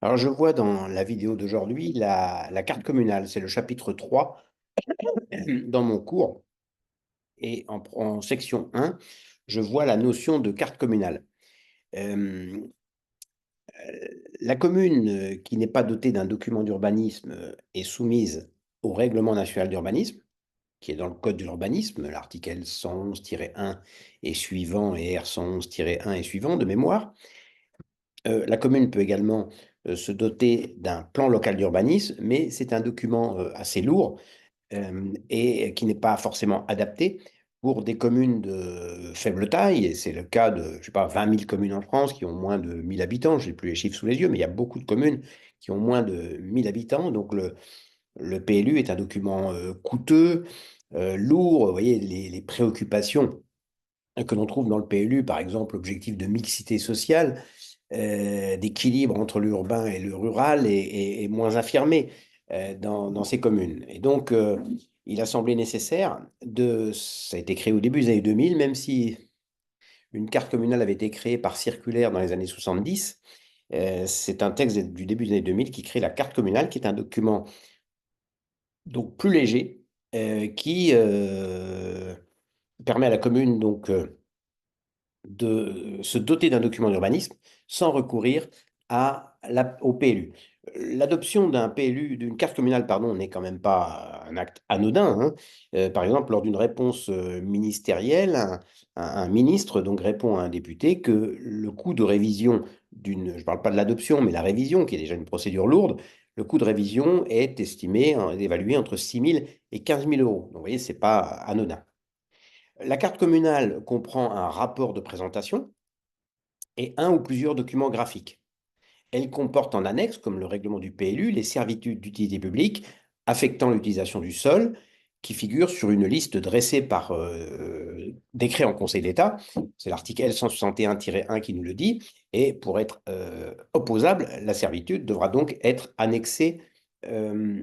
Alors, je vois dans la vidéo d'aujourd'hui la carte communale. C'est le chapitre 3 dans mon cours. Et en section 1, je vois la notion de carte communale. Euh, la commune qui n'est pas dotée d'un document d'urbanisme est soumise au règlement national d'urbanisme, qui est dans le code de l'urbanisme, l'article L 111-1 et suivant et R 111-1 et suivant de mémoire. La commune peut également se doter d'un plan local d'urbanisme, mais c'est un document assez lourd et qui n'est pas forcément adapté pour des communes de faible taille. Et c'est le cas de, je sais pas, 20 000 communes en France qui ont moins de 1000 habitants. Je n'ai plus les chiffres sous les yeux, mais il y a beaucoup de communes qui ont moins de 1000 habitants. Donc le PLU est un document coûteux, lourd. Vous voyez, les préoccupations que l'on trouve dans le PLU, par exemple, l'objectif de mixité sociale, d'équilibre entre l'urbain et le rural est moins affirmé dans ces communes. Et donc, il a semblé nécessaire ça a été créé au début des années 2000, même si une carte communale avait été créée par circulaire dans les années 70. C'est un texte du début des années 2000 qui crée la carte communale, qui est un document donc plus léger, qui permet à la commune donc de se doter d'un document d'urbanisme sans recourir au PLU. L'adoption d'un PLU, d'une carte communale, pardon, n'est quand même pas un acte anodin, hein. Par exemple, lors d'une réponse ministérielle, un ministre donc répond à un député que le coût de révision je ne parle pas de l'adoption, mais la révision, qui est déjà une procédure lourde, le coût de révision est estimé, évalué entre 6 000 et 15 000 euros. Donc, vous voyez, ce n'est pas anodin. La carte communale comprend un rapport de présentation et un ou plusieurs documents graphiques. Elle comporte en annexe, comme le règlement du PLU, les servitudes d'utilité publique affectant l'utilisation du sol, qui figurent sur une liste dressée par décret en Conseil d'État. C'est l'article L 161-1 qui nous le dit. Et pour être opposable, la servitude devra donc être annexée euh,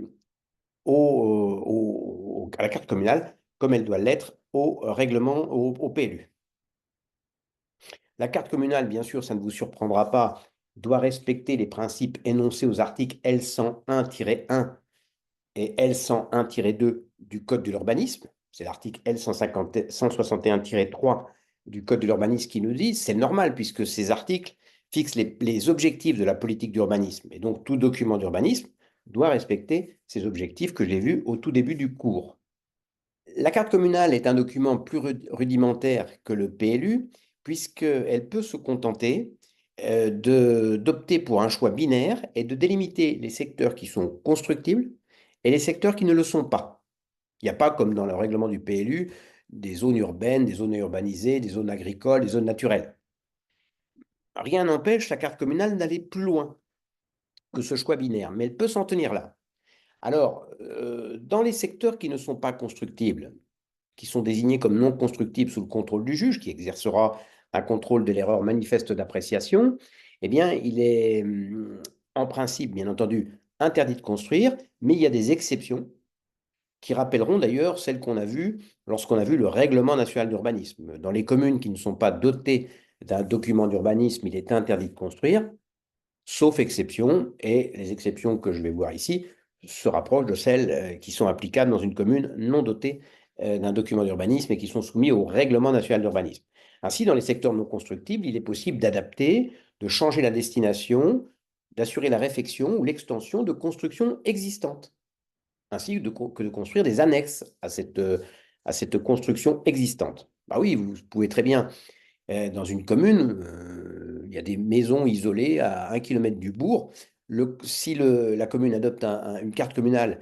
à la carte communale, comme elle doit l'être au règlement, au PLU. La carte communale, bien sûr, ça ne vous surprendra pas, doit respecter les principes énoncés aux articles L 101-1 et L 101-2 du Code de l'urbanisme. C'est l'article L 161-3 du Code de l'urbanisme qui nous dit, c'est normal puisque ces articles fixent les objectifs de la politique d'urbanisme. Et donc tout document d'urbanisme doit respecter ces objectifs que j'ai vus au tout début du cours. La carte communale est un document plus rudimentaire que le PLU, puisqu'elle peut se contenter d'opter pour un choix binaire et de délimiter les secteurs qui sont constructibles et les secteurs qui ne le sont pas. Il n'y a pas, comme dans le règlement du PLU, des zones urbaines, des zones urbanisées, des zones agricoles, des zones naturelles. Rien n'empêche la carte communale d'aller plus loin que ce choix binaire, mais elle peut s'en tenir là. Alors, dans les secteurs qui ne sont pas constructibles, qui sont désignés comme non constructibles sous le contrôle du juge, qui exercera un contrôle de l'erreur manifeste d'appréciation, eh bien, il est en principe, bien entendu, interdit de construire, mais il y a des exceptions qui rappelleront d'ailleurs celles qu'on a vues lorsqu'on a vu le règlement national d'urbanisme. Dans les communes qui ne sont pas dotées d'un document d'urbanisme, il est interdit de construire, sauf exception, et les exceptions que je vais voir ici se rapprochent de celles qui sont applicables dans une commune non dotée d'un document d'urbanisme et qui sont soumis au règlement national d'urbanisme. Ainsi, dans les secteurs non constructibles, il est possible d'adapter, de changer la destination, d'assurer la réfection ou l'extension de constructions existantes, ainsi que de construire des annexes à cette construction existante. Bah oui, vous pouvez très bien dans une commune, il y a des maisons isolées à 1 kilomètre du bourg. Si la commune adopte une carte communale,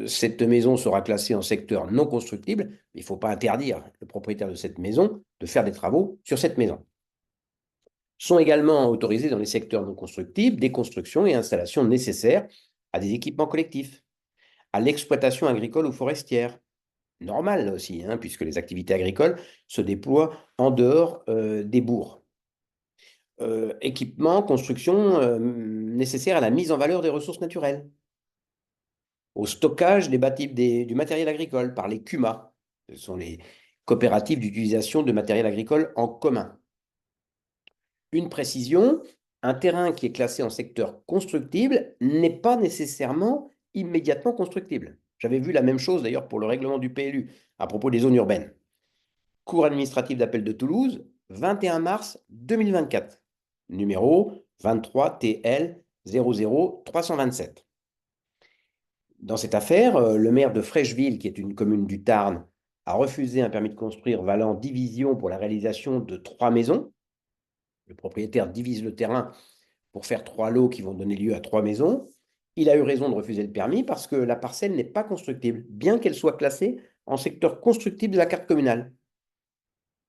cette maison sera classée en secteur non constructible. Il ne faut pas interdire le propriétaire de cette maison de faire des travaux sur cette maison. Sont également autorisées dans les secteurs non constructibles des constructions et installations nécessaires à des équipements collectifs, à l'exploitation agricole ou forestière. Normal là aussi, hein, puisque les activités agricoles se déploient en dehors des bourgs. Équipements, constructions nécessaires à la mise en valeur des ressources naturelles, au stockage du matériel agricole par les CUMA. Ce sont les coopératives d'utilisation de matériel agricole en commun. Une précision, Un terrain qui est classé en secteur constructible n'est pas nécessairement immédiatement constructible. J'avais vu la même chose d'ailleurs pour le règlement du PLU à propos des zones urbaines. Cour administrative d'appel de Toulouse, 21 mars 2024, numéro 23 TL 00327. Dans cette affaire, le maire de Frècheville, qui est une commune du Tarn, a refusé un permis de construire valant division pour la réalisation de 3 maisons. Le propriétaire divise le terrain pour faire 3 lots qui vont donner lieu à 3 maisons. Il a eu raison de refuser le permis parce que la parcelle n'est pas constructible, bien qu'elle soit classée en secteur constructible de la carte communale.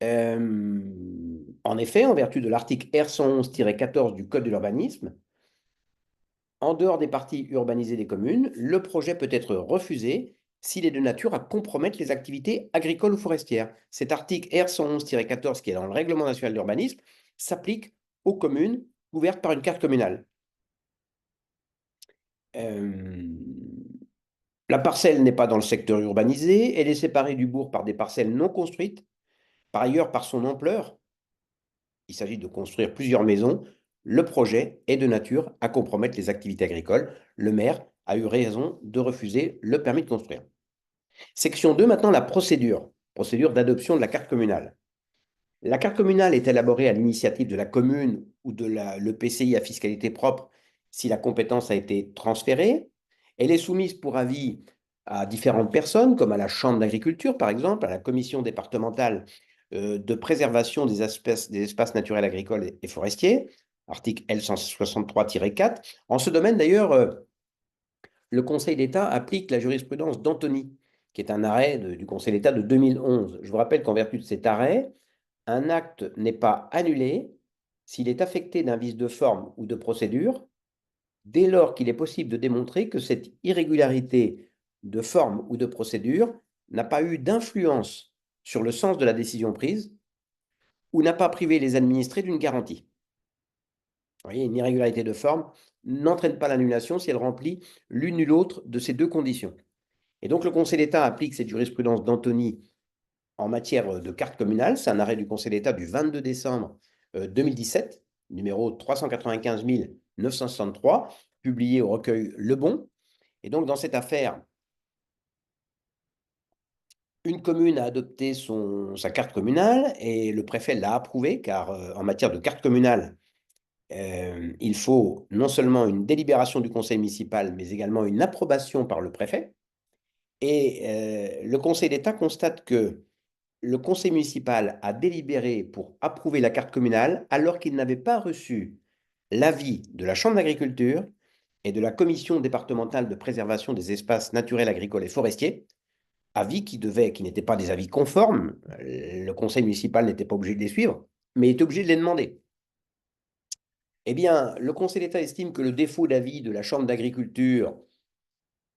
En effet, en vertu de l'article R111-14 du Code de l'urbanisme, en dehors des parties urbanisées des communes, le projet peut être refusé s'il est de nature à compromettre les activités agricoles ou forestières. Cet article R111-14 qui est dans le Règlement national d'urbanisme s'applique aux communes couvertes par une carte communale. La parcelle n'est pas dans le secteur urbanisé, elle est séparée du bourg par des parcelles non construites. Par ailleurs, par son ampleur, il s'agit de construire plusieurs maisons, le projet est de nature à compromettre les activités agricoles. Le maire a eu raison de refuser le permis de construire. Section 2, maintenant la procédure d'adoption de la carte communale. La carte communale est élaborée à l'initiative de la commune ou de l'EPCI à fiscalité propre si la compétence a été transférée. Elle est soumise pour avis à différentes personnes, comme à la Chambre d'agriculture, par exemple, à la Commission départementale de préservation des espaces naturels agricoles et forestiers, article L163-4. En ce domaine, d'ailleurs, le Conseil d'État applique la jurisprudence d'Antony, qui est un arrêt du Conseil d'État de 2011. Je vous rappelle qu'en vertu de cet arrêt, un acte n'est pas annulé s'il est affecté d'un vice de forme ou de procédure, dès lors qu'il est possible de démontrer que cette irrégularité de forme ou de procédure n'a pas eu d'influence sur le sens de la décision prise ou n'a pas privé les administrés d'une garantie. Vous voyez, une irrégularité de forme n'entraîne pas l'annulation si elle remplit l'une ou l'autre de ces deux conditions. Et donc le Conseil d'État applique cette jurisprudence d'Antony en matière de carte communale. C'est un arrêt du Conseil d'État du 22 décembre 2017, numéro 395 963, publié au recueil Le Bon. Et donc, dans cette affaire, une commune a adopté sa carte communale et le préfet l'a approuvée, car en matière de carte communale, il faut non seulement une délibération du conseil municipal, mais également une approbation par le préfet. Et le Conseil d'État constate que le conseil municipal a délibéré pour approuver la carte communale alors qu'il n'avait pas reçu l'avis de la Chambre d'agriculture et de la Commission départementale de préservation des espaces naturels, agricoles et forestiers, avis qui n'étaient pas des avis conformes. Le conseil municipal n'était pas obligé de les suivre, mais était obligé de les demander. Eh bien, le Conseil d'État estime que le défaut d'avis de la Chambre d'agriculture,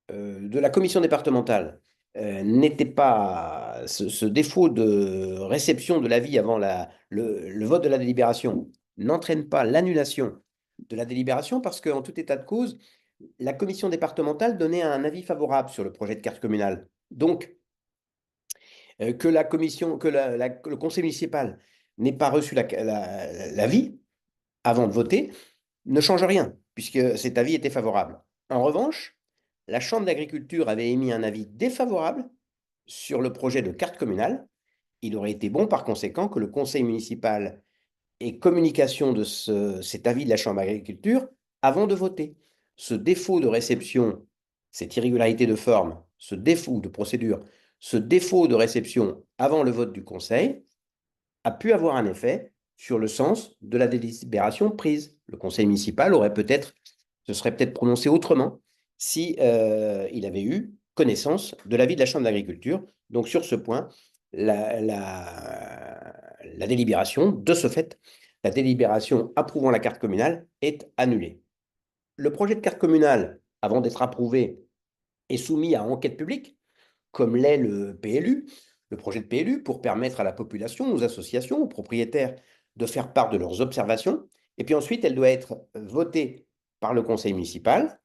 de la commission départementale, n'était pas ce défaut de réception de l'avis avant le vote de la délibération n'entraîne pas l'annulation de la délibération parce qu'en tout état de cause, la commission départementale donnait un avis favorable sur le projet de carte communale. Donc, que le conseil municipal n'ait pas reçu l'avis avant de voter ne change rien, puisque cet avis était favorable. En revanche, la Chambre d'agriculture avait émis un avis défavorable sur le projet de carte communale. Il aurait été bon, par conséquent, que le conseil municipal ait communication de cet avis de la Chambre d'agriculture avant de voter. Ce défaut de réception, cette irrégularité de forme, ce défaut de procédure, ce défaut de réception avant le vote du conseil a pu avoir un effet sur le sens de la délibération prise. Le conseil municipal se serait peut-être prononcé autrement si il avait eu connaissance de l'avis de la Chambre d'agriculture. Donc sur ce point, la délibération, de ce fait, la délibération approuvant la carte communale est annulée. Le projet de carte communale, avant d'être approuvé, est soumis à enquête publique, comme l'est le PLU, le projet de PLU, pour permettre à la population, aux associations, aux propriétaires de faire part de leurs observations. Et puis ensuite, elle doit être votée par le conseil municipal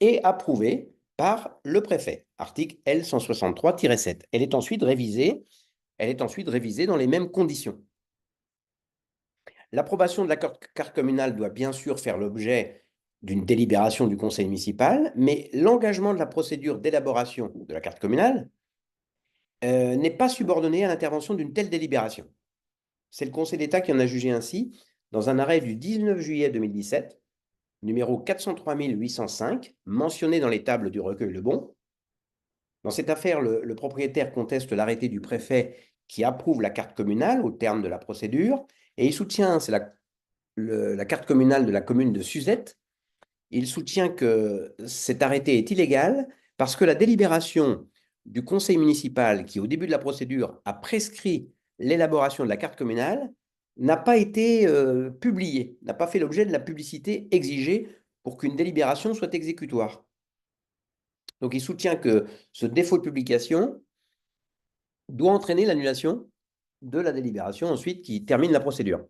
et approuvée par le préfet, article L163-7. Elle est ensuite révisée dans les mêmes conditions. L'approbation de la carte communale doit bien sûr faire l'objet d'une délibération du conseil municipal, mais l'engagement de la procédure d'élaboration de la carte communale n'est pas subordonné à l'intervention d'une telle délibération. C'est le Conseil d'État qui en a jugé ainsi dans un arrêt du 19 juillet 2017, numéro 403805, mentionné dans les tables du recueil Lebon. Dans cette affaire, le propriétaire conteste l'arrêté du préfet qui approuve la carte communale au terme de la procédure, et il soutient, c'est la carte communale de la commune de Suzette, il soutient que cet arrêté est illégal parce que la délibération du conseil municipal qui, au début de la procédure, a prescrit l'élaboration de la carte communale n'a pas été publiée, n'a pas fait l'objet de la publicité exigée pour qu'une délibération soit exécutoire. Donc, il soutient que ce défaut de publication doit entraîner l'annulation de la délibération ensuite qui termine la procédure.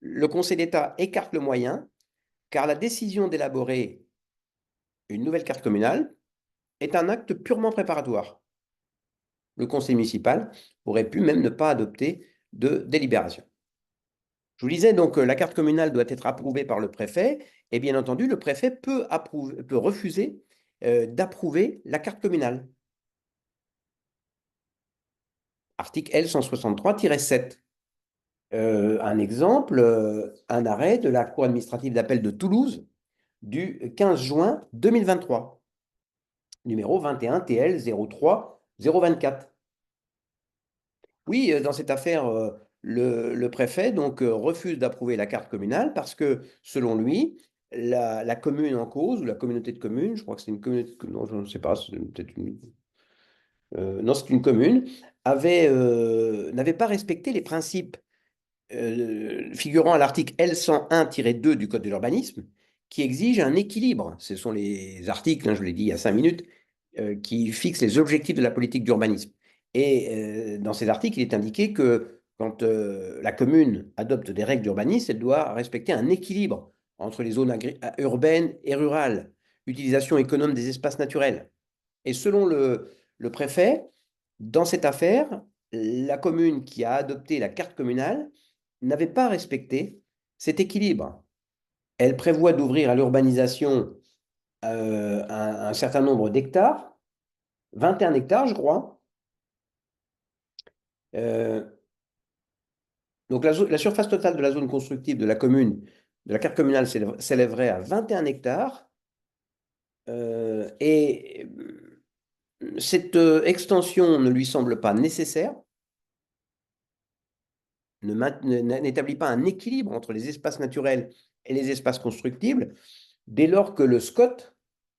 Le Conseil d'État écarte le moyen car la décision d'élaborer une nouvelle carte communale est un acte purement préparatoire. Le conseil municipal aurait pu même ne pas adopter de délibération. Je vous disais donc que la carte communale doit être approuvée par le préfet, et bien entendu, le préfet peut refuser d'approuver la carte communale. Article L163-7. Un exemple, un arrêt de la Cour administrative d'appel de Toulouse du 15 juin 2023, numéro 21 TL 03 024. Oui, dans cette affaire, le préfet donc, refuse d'approuver la carte communale parce que, selon lui, la commune en cause, ou la communauté de communes, je crois que c'est une communauté de communes, non, je ne sais pas, c'est peut-être une, non, c'est une commune, n'avait pas respecté les principes figurant à l'article L101-2 du Code de l'urbanisme, qui exige un équilibre. Ce sont les articles, hein, je l'ai dit il y a 5 minutes, qui fixent les objectifs de la politique d'urbanisme. Et dans ces articles, il est indiqué que quand la commune adopte des règles d'urbanisme, elle doit respecter un équilibre entre les zones urbaines et rurales, utilisation économe des espaces naturels. Et selon le préfet, dans cette affaire, la commune qui a adopté la carte communale n'avait pas respecté cet équilibre. Elle prévoit d'ouvrir à l'urbanisation un certain nombre d'hectares, 21 hectares, je crois. Donc la surface totale de la zone constructive de la commune, de la carte communale, s'élèverait à 21 hectares. Et cette extension ne lui semble pas nécessaire, n'établit pas un équilibre entre les espaces naturels et les espaces constructibles, dès lors que le SCOT,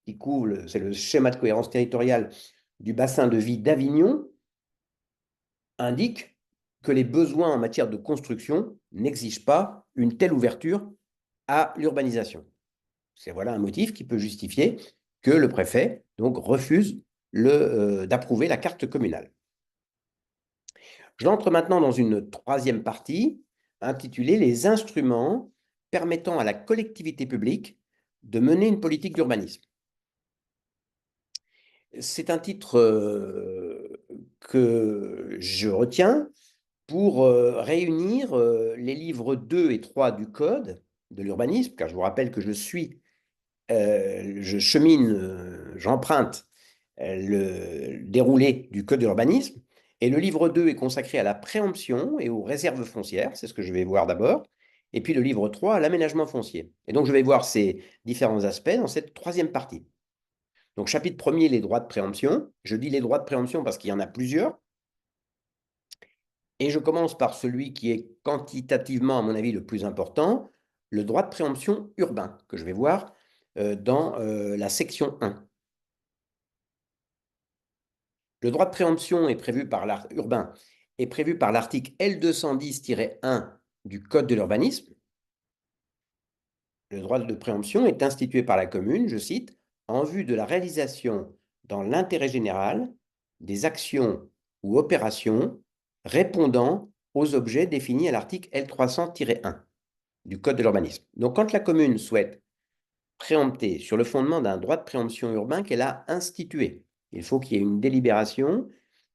qui couvre, c'est le schéma de cohérence territoriale du bassin de vie d'Avignon, indique que les besoins en matière de construction n'exigent pas une telle ouverture à l'urbanisation. C'est voilà un motif qui peut justifier que le préfet donc refuse d'approuver la carte communale. J'entre maintenant dans une troisième partie intitulée « Les instruments permettant à la collectivité publique de mener une politique d'urbanisme ». C'est un titre que je retiens pour réunir les livres 2 et 3 du Code de l'urbanisme, car je vous rappelle que je chemine, j'emprunte le déroulé du Code de l'urbanisme. Et le livre 2 est consacré à la préemption et aux réserves foncières, c'est ce que je vais voir d'abord. Et puis le livre 3 à l'aménagement foncier. Et donc je vais voir ces différents aspects dans cette troisième partie. Donc chapitre premier, les droits de préemption. Je dis les droits de préemption parce qu'il y en a plusieurs. Et je commence par celui qui est quantitativement, à mon avis, le plus important, le droit de préemption urbain, que je vais voir dans la section 1. Le droit de préemption est prévu par urbain est prévu par l'article L210-1 du Code de l'urbanisme. Le droit de préemption est institué par la commune, je cite, en vue de la réalisation dans l'intérêt général des actions ou opérations répondant aux objets définis à l'article L300-1 du Code de l'urbanisme. Donc, quand la commune souhaite préempter sur le fondement d'un droit de préemption urbain qu'elle a institué, il faut qu'il y ait une délibération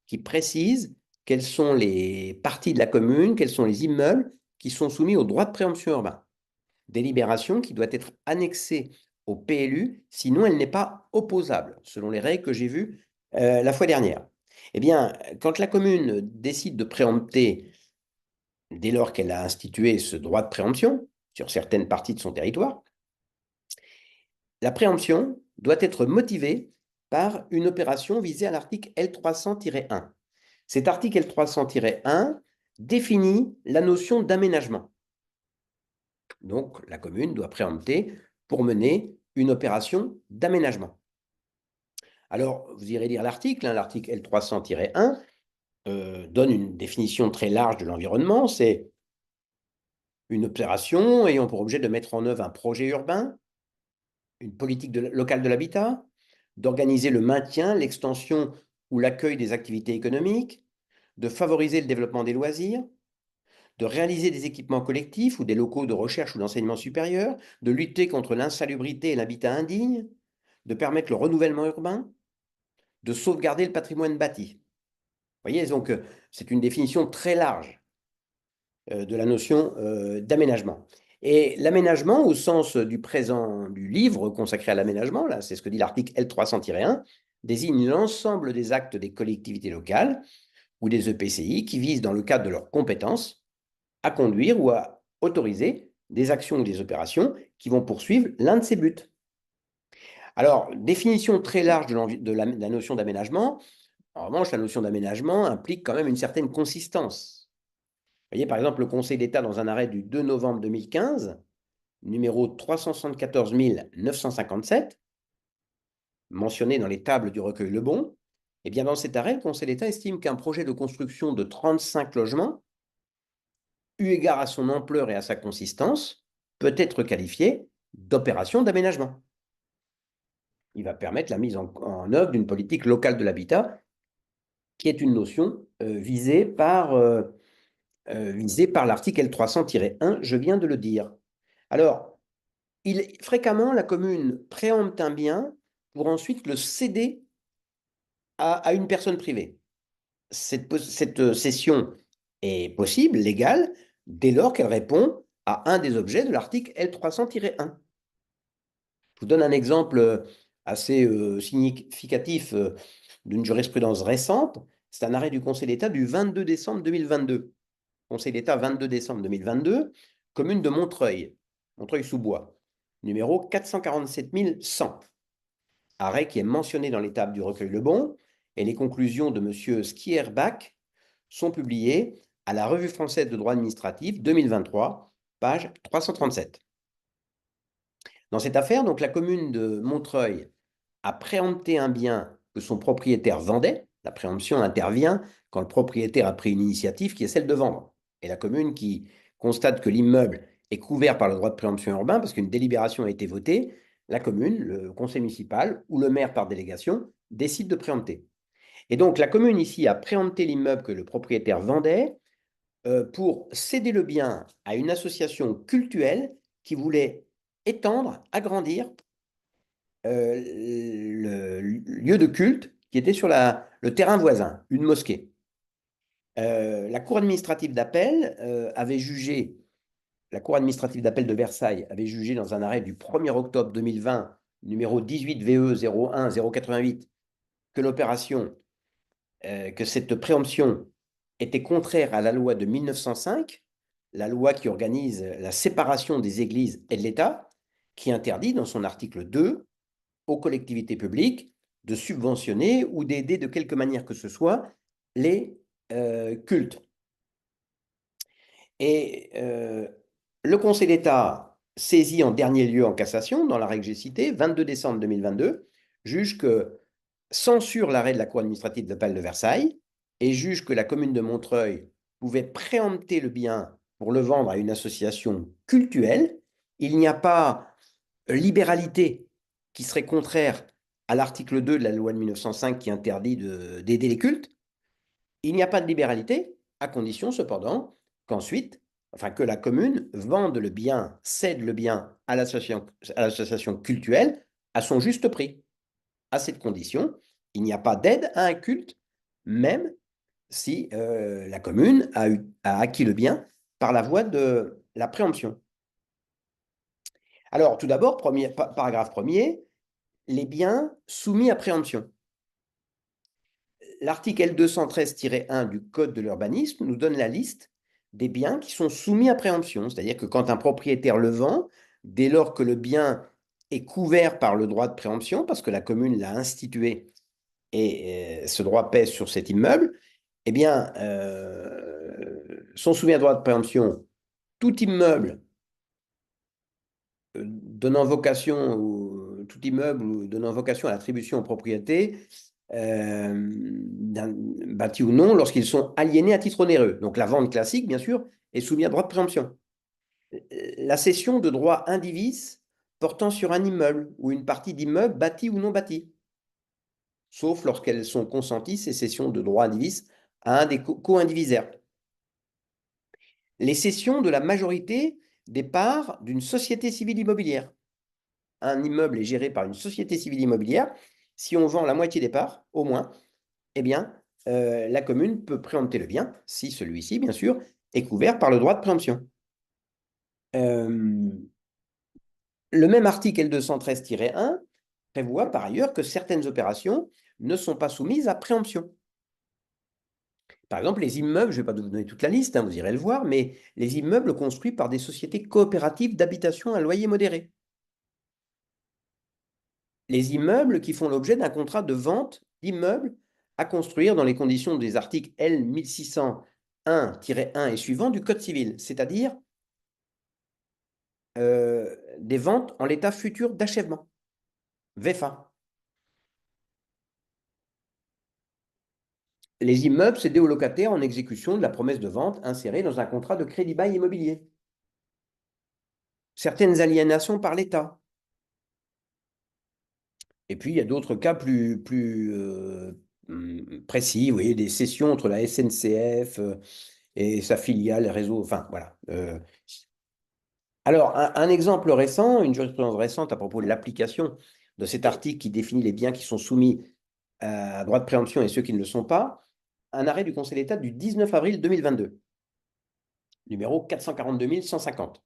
qui précise quelles sont les parties de la commune, quels sont les immeubles qui sont soumis au droit de préemption urbain. Délibération qui doit être annexée au PLU, sinon elle n'est pas opposable, selon les règles que j'ai vues la fois dernière. Eh bien, quand la commune décide de préempter, dès lors qu'elle a institué ce droit de préemption sur certaines parties de son territoire, la préemption doit être motivée par une opération visée à l'article L300-1. Cet article L300-1 définit la notion d'aménagement. Donc, la commune doit préempter pour mener une opération d'aménagement. Alors, vous irez lire l'article, l'article L300-1 donne une définition très large de l'environnement. C'est une opération ayant pour objet de mettre en œuvre un projet urbain, une politique locale de l'habitat, d'organiser le maintien, l'extension ou l'accueil des activités économiques, de favoriser le développement des loisirs, de réaliser des équipements collectifs ou des locaux de recherche ou d'enseignement supérieur, de lutter contre l'insalubrité et l'habitat indigne, de permettre le renouvellement urbain, de sauvegarder le patrimoine bâti. Vous voyez, donc c'est une définition très large de la notion d'aménagement. Et l'aménagement, au sens du présent du livre consacré à l'aménagement, là, c'est ce que dit l'article L300-1, désigne l'ensemble des actes des collectivités locales ou des EPCI qui visent, dans le cadre de leurs compétences, à conduire ou à autoriser des actions ou des opérations qui vont poursuivre l'un de ces buts. Alors, définition très large de la notion d'aménagement. En revanche, la notion d'aménagement implique quand même une certaine consistance. Vous voyez, par exemple, le Conseil d'État, dans un arrêt du 2 novembre 2015, numéro 374 957, mentionné dans les tables du recueil Lebon, eh bien, dans cet arrêt, le Conseil d'État estime qu'un projet de construction de 35 logements, eu égard à son ampleur et à sa consistance, peut être qualifié d'opération d'aménagement. Il va permettre la mise en œuvre d'une politique locale de l'habitat, qui est une notion visée par l'article L300-1, je viens de le dire. Alors, fréquemment, la commune préempte un bien pour ensuite le céder à une personne privée. Cette cession est possible, légale, dès lors qu'elle répond à un des objets de l'article L300-1. Je vous donne un exemple assez significatif d'une jurisprudence récente. C'est un arrêt du Conseil d'État du 22 décembre 2022. Conseil d'État 22 décembre 2022, commune de Montreuil, Montreuil-sous-Bois, numéro 447 100. Arrêt qui est mentionné dans les tables du recueil Lebon, et les conclusions de M. Skierbach sont publiées à la Revue française de droit administratif 2023, page 337. Dans cette affaire, donc, la commune de Montreuil a préempté un bien que son propriétaire vendait. La préemption intervient quand le propriétaire a pris une initiative qui est celle de vendre. Et la commune qui constate que l'immeuble est couvert par le droit de préemption urbain parce qu'une délibération a été votée, la commune, le conseil municipal ou le maire par délégation décide de préempter. Et donc la commune ici a préempté l'immeuble que le propriétaire vendait pour céder le bien à une association cultuelle qui voulait étendre, agrandir le lieu de culte qui était sur le terrain voisin, une mosquée. La Cour administrative d'appel avait jugé, la Cour administrative d'appel de Versailles avait jugé dans un arrêt du 1er octobre 2020, numéro 18 VE 01 088, que l'opération, que cette préemption était contraire à la loi de 1905, la loi qui organise la séparation des églises et de l'État, qui interdit dans son article 2 aux collectivités publiques de subventionner ou d'aider de quelque manière que ce soit les cultes. Et le Conseil d'État, saisi en dernier lieu en cassation, dans l'arrêt que j'ai cité, 22 décembre 2022, juge que censure l'arrêt de la Cour administrative d'appel de Versailles et juge que la commune de Montreuil pouvait préempter le bien pour le vendre à une association cultuelle. Il n'y a pas libéralité qui serait contraire à l'article 2 de la loi de 1905 qui interdit d'aider les cultes. Il n'y a pas de libéralité, à condition cependant qu'ensuite, que la commune vende le bien, cède le bien à l'association cultuelle à son juste prix. À cette condition, il n'y a pas d'aide à un culte, même si la commune a acquis le bien par la voie de la préemption. Alors, tout d'abord, paragraphe premier, les biens soumis à préemption. L'article L213-1 du Code de l'urbanisme nous donne la liste des biens qui sont soumis à préemption. C'est-à-dire que quand un propriétaire le vend, dès lors que le bien est couvert par le droit de préemption, parce que la commune l'a institué et ce droit pèse sur cet immeuble, eh bien, sont soumis à droit de préemption tout immeuble donnant vocation ou tout immeuble ou donnant vocation à l'attribution aux propriétés bâti ou non lorsqu'ils sont aliénés à titre onéreux. Donc la vente classique, bien sûr, est soumise à droit de préemption. La cession de droits indivis portant sur un immeuble ou une partie d'immeuble bâti ou non bâti, sauf lorsqu'elles sont consenties, ces cessions de droits indivis à un des co-indivisaires. Les cessions de la majorité des parts d'une société civile immobilière. Un immeuble est géré par une société civile immobilière. Si on vend la moitié des parts, au moins, eh bien, la commune peut préempter le bien, si celui-ci, bien sûr, est couvert par le droit de préemption. Le même article L213-1 prévoit par ailleurs que certaines opérations ne sont pas soumises à préemption. Par exemple, les immeubles, je ne vais pas vous donner toute la liste, hein, vous irez le voir, mais les immeubles construits par des sociétés coopératives d'habitation à loyer modéré. Les immeubles qui font l'objet d'un contrat de vente d'immeubles à construire dans les conditions des articles L 1601-1 et suivants du Code civil, c'est-à-dire des ventes en l'état futur d'achèvement, VEFA. Les immeubles cédés aux locataires en exécution de la promesse de vente insérée dans un contrat de crédit-bail immobilier. Certaines aliénations par l'État. Et puis, il y a d'autres cas plus précis, vous voyez, des cessions entre la SNCF et sa filiale, réseau, enfin, voilà. Alors, un exemple récent, une jurisprudence récente à propos de l'application de cet article qui définit les biens qui sont soumis à droit de préemption et ceux qui ne le sont pas, un arrêt du Conseil d'État du 19 avril 2022, numéro 442 150,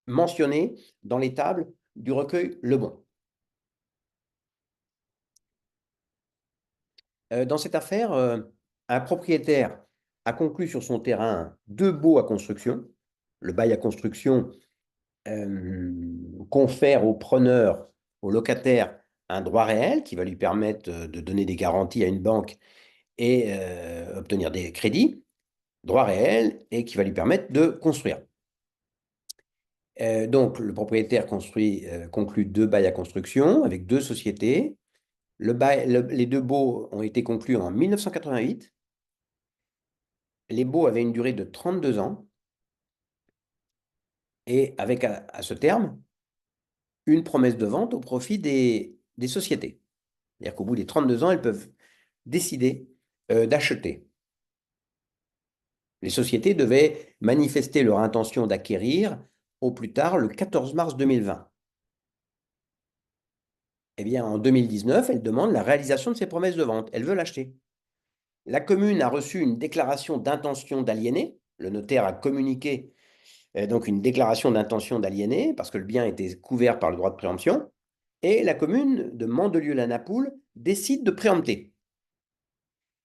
mentionné dans les tables du recueil Lebon. Dans cette affaire, un propriétaire a conclu sur son terrain 2 baux à construction. Le bail à construction confère au preneur, au locataire, un droit réel qui va lui permettre de donner des garanties à une banque et obtenir des crédits, droit réel, et qui va lui permettre de construire. Donc, le propriétaire conclut 2 bails à construction avec 2 sociétés. Les 2 baux ont été conclus en 1988. Les baux avaient une durée de 32 ans et avec à ce terme une promesse de vente au profit des sociétés. C'est-à-dire qu'au bout des 32 ans, elles peuvent décider d'acheter. Les sociétés devaient manifester leur intention d'acquérir au plus tard le 14 mars 2020. Eh bien, en 2019, elles demandent la réalisation de ces promesses de vente. Elles veulent acheter. La commune a reçu une déclaration d'intention d'aliéner. Le notaire a communiqué donc une déclaration d'intention d'aliéner parce que le bien était couvert par le droit de préemption. Et la commune de Mandelieu-la-Napoule décide de préempter.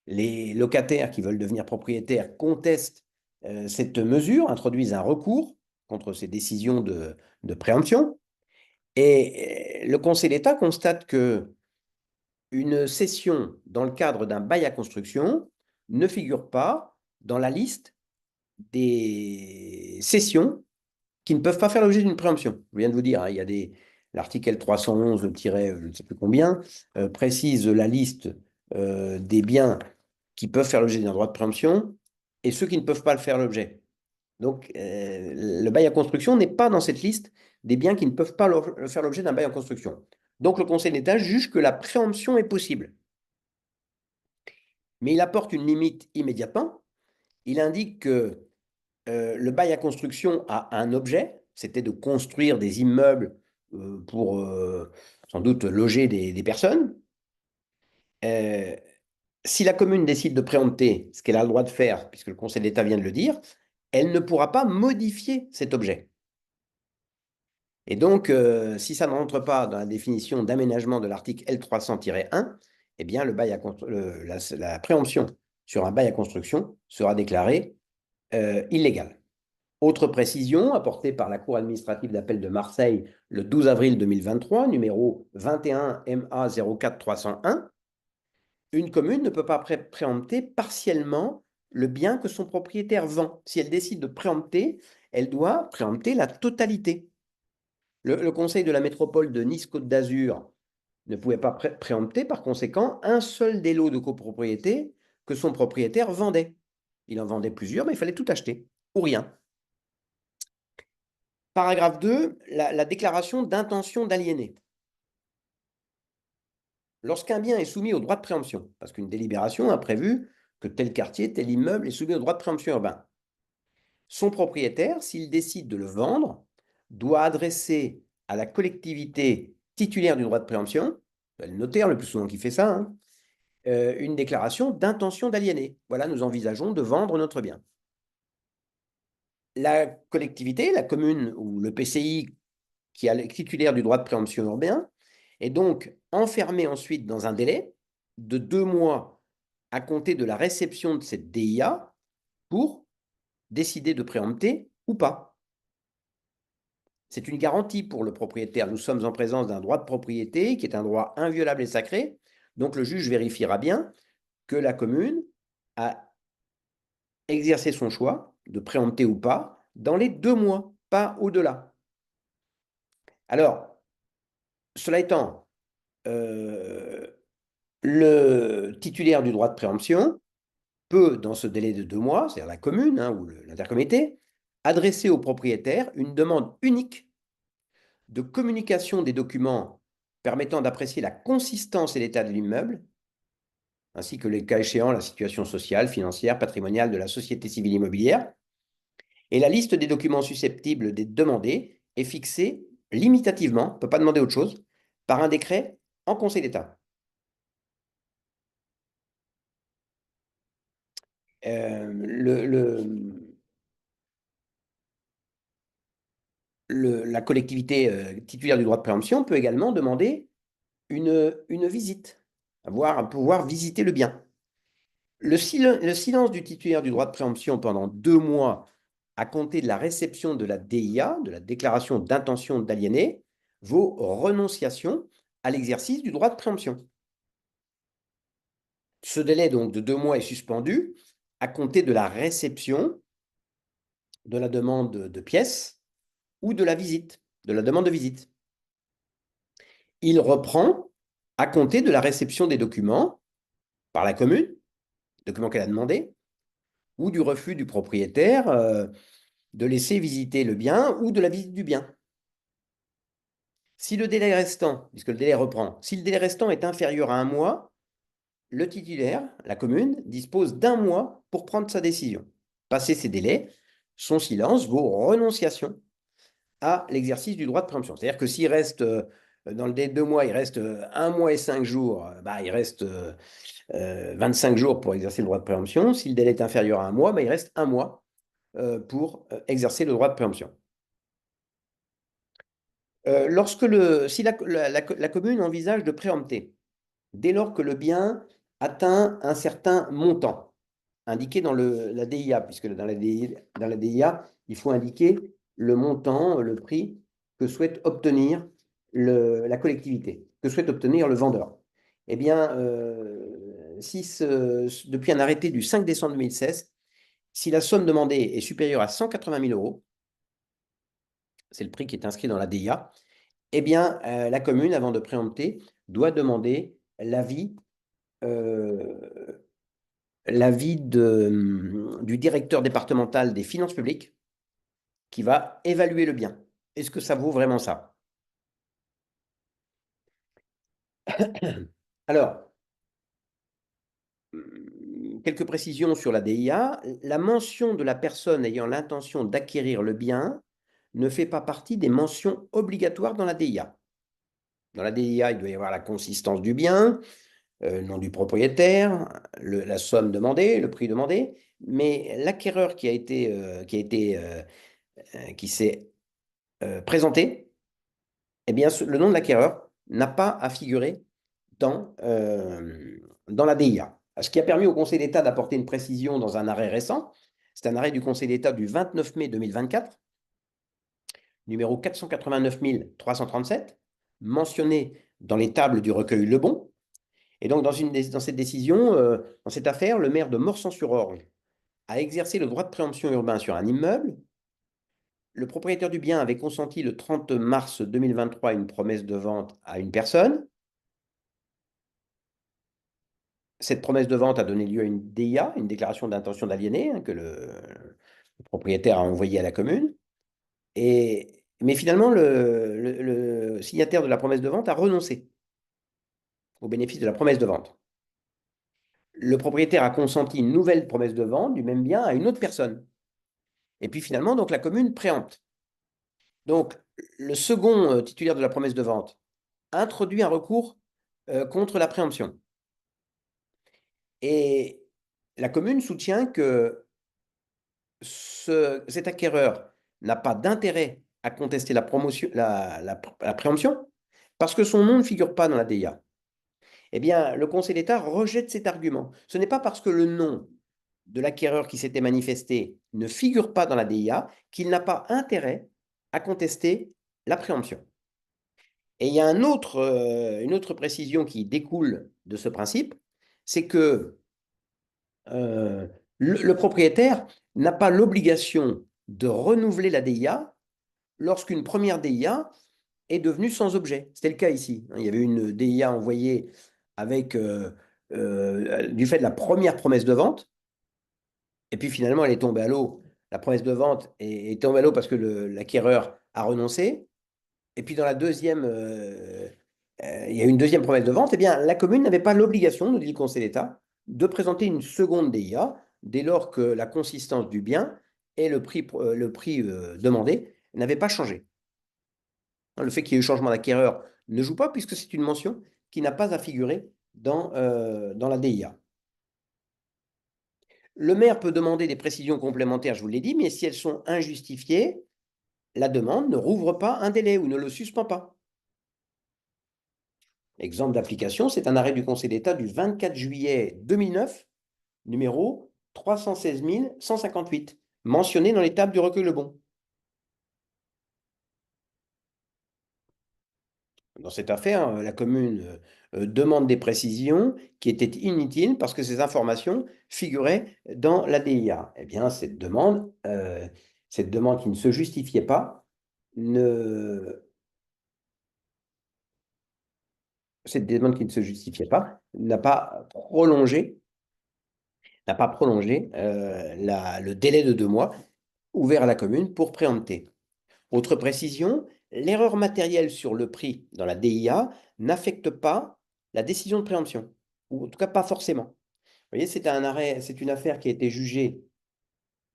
Les locataires qui veulent devenir propriétaires contestent cette mesure, introduisent un recours contre ces décisions de préemption. Et le Conseil d'État constate que une cession dans le cadre d'un bail à construction ne figure pas dans la liste des cessions qui ne peuvent pas faire l'objet d'une préemption. Je viens de vous dire, hein, il y a l'article 311, je ne sais plus combien, précise la liste des biens qui peuvent faire l'objet d'un droit de préemption et ceux qui ne peuvent pas le faire l'objet. Donc, le bail à construction n'est pas dans cette liste des biens qui ne peuvent pas faire l'objet d'un bail en construction. Donc, le Conseil d'État juge que la préemption est possible. Mais il apporte une limite immédiatement. Il indique que le bail à construction a un objet, c'était de construire des immeubles pour sans doute loger des personnes. Si la commune décide de préempter, ce qu'elle a le droit de faire, puisque le Conseil d'État vient de le dire, elle ne pourra pas modifier cet objet. Et donc, si ça ne rentre pas dans la définition d'aménagement de l'article L300-1, eh bien, la préemption sur un bail à construction sera déclarée illégale. Autre précision apportée par la Cour administrative d'appel de Marseille le 12 avril 2023, numéro 21 MA 04301, une commune ne peut pas préempter partiellement le bien que son propriétaire vend. Si elle décide de préempter, elle doit préempter la totalité. Le Conseil de la métropole de Nice-Côte d'Azur ne pouvait pas préempter, par conséquent, un seul des lots de copropriété que son propriétaire vendait. Il en vendait plusieurs, mais il fallait tout acheter, ou rien. Paragraphe 2, la déclaration d'intention d'aliéner. Lorsqu'un bien est soumis au droit de préemption, parce qu'une délibération a prévu que tel quartier, tel immeuble est soumis au droit de préemption urbain, son propriétaire, s'il décide de le vendre, doit adresser à la collectivité titulaire du droit de préemption, le notaire le plus souvent qui fait ça, hein, une déclaration d'intention d'aliéner. Voilà, nous envisageons de vendre notre bien. La collectivité, la commune ou le PCI qui est titulaire du droit de préemption urbain est donc enfermé ensuite dans un délai de 2 mois à compter de la réception de cette DIA pour décider de préempter ou pas. C'est une garantie pour le propriétaire. Nous sommes en présence d'un droit de propriété qui est un droit inviolable et sacré. Donc le juge vérifiera bien que la commune a exercé son choix de préempter ou pas dans les 2 mois, pas au-delà. Alors, cela étant, le titulaire du droit de préemption peut, dans ce délai de 2 mois, c'est-à-dire la commune ou l'intercommunalité, adresser au propriétaire une demande unique de communication des documents permettant d'apprécier la consistance et l'état de l'immeuble, ainsi que les cas échéants, la situation sociale, financière, patrimoniale de la société civile immobilière. Et la liste des documents susceptibles d'être demandés est fixée limitativement, on ne peut pas demander autre chose, par un décret en Conseil d'État. La collectivité titulaire du droit de préemption peut également demander une visite, pouvoir visiter le bien. Le silence du titulaire du droit de préemption pendant 2 mois à compter de la réception de la DIA, de la déclaration d'intention d'aliéner, vaut renonciation à l'exercice du droit de préemption. Ce délai donc de 2 mois est suspendu à compter de la réception de la demande de pièces ou de la visite, de la demande de visite. Il reprend à compter de la réception des documents par la commune, documents qu'elle a demandés, ou du refus du propriétaire de laisser visiter le bien ou de la visite du bien. Si le délai restant, puisque le délai reprend, si le délai restant est inférieur à 1 mois, le titulaire, la commune, dispose d'1 mois pour prendre sa décision. Passé ces délais, son silence vaut renonciation à l'exercice du droit de préemption. C'est-à-dire que s'il reste, dans le délai de 2 mois, il reste 1 mois et 5 jours, il reste 25 jours pour exercer le droit de préemption. Si le délai est inférieur à 1 mois, il reste 1 mois pour exercer le droit de préemption. Si la commune envisage de préempter, dès lors que le bien atteint un certain montant, indiqué dans la DIA, puisque dans la DIA, il faut indiquer le montant, le prix que souhaite obtenir la collectivité, que souhaite obtenir le vendeur. Eh bien, depuis un arrêté du 5 décembre 2016, si la somme demandée est supérieure à 180 000 euros, c'est le prix qui est inscrit dans la DIA, eh bien, la commune, avant de préempter, doit demander l'avis du directeur départemental des finances publiques qui va évaluer le bien. Est-ce que ça vaut vraiment ça? Alors, quelques précisions sur la DIA. La mention de la personne ayant l'intention d'acquérir le bien ne fait pas partie des mentions obligatoires dans la DIA. Dans la DIA, il doit y avoir la consistance du bien, le nom du propriétaire, la somme demandée, le prix demandé, mais l'acquéreur qui s'est présenté, eh bien, le nom de l'acquéreur n'a pas à figurer dans la DIA. Ce qui a permis au Conseil d'État d'apporter une précision dans un arrêt récent. C'est un arrêt du Conseil d'État du 29 mai 2024, numéro 489 337, mentionné dans les tables du recueil Lebon. Et donc, dans cette décision, dans cette affaire, le maire de Morsan-sur-Orge a exercé le droit de préemption urbain sur un immeuble. Le propriétaire du bien avait consenti le 30 mars 2023 une promesse de vente à une personne. Cette promesse de vente a donné lieu à une DIA, une déclaration d'intention d'aliéner, que le propriétaire a envoyée à la commune. Mais finalement, le signataire de la promesse de vente a renoncé au bénéfice de la promesse de vente. Le propriétaire a consenti une nouvelle promesse de vente du même bien à une autre personne. Et puis finalement, donc, la commune préempte. Donc, le second titulaire de la promesse de vente a introduit un recours contre la préemption. Et la commune soutient que cet acquéreur n'a pas d'intérêt à contester la préemption parce que son nom ne figure pas dans la DIA. Eh bien, le Conseil d'État rejette cet argument. Ce n'est pas parce que le nom de l'acquéreur qui s'était manifesté ne figure pas dans la DIA qu'il n'a pas intérêt à contester la préemption. Et il y a une autre précision qui découle de ce principe, c'est que le propriétaire n'a pas l'obligation de renouveler la DIA lorsqu'une première DIA est devenue sans objet. C'était le cas ici. Il y avait une DIA envoyée avec, du fait de la première promesse de vente, et puis finalement elle est tombée à l'eau. La promesse de vente est tombée à l'eau parce que l'acquéreur a renoncé. Et puis dans la deuxième, il y a eu une deuxième promesse de vente. Eh bien, la commune n'avait pas l'obligation, nous dit le Conseil d'État, de présenter une seconde DIA dès lors que la consistance du bien et le prix demandé n'avaient pas changé. Le fait qu'il y ait eu changement d'acquéreur ne joue pas puisque c'est une mention qui n'a pas à figurer dans la DIA. Le maire peut demander des précisions complémentaires, je vous l'ai dit, mais si elles sont injustifiées, la demande ne rouvre pas un délai ou ne le suspend pas. Exemple d'application, c'est un arrêt du Conseil d'État du 24 juillet 2009, numéro 316 158, mentionné dans les tables du recueil Lebon. Dans cette affaire, la commune demande des précisions qui étaient inutiles parce que ces informations figuraient dans la DIA. Eh bien, cette demande qui ne se justifiait pas, n'a pas prolongé, le délai de 2 mois ouvert à la commune pour préempter. Autre précision, l'erreur matérielle sur le prix dans la DIA n'affecte pas la décision de préemption, ou en tout cas pas forcément. Vous voyez, c'est une affaire qui a été jugée,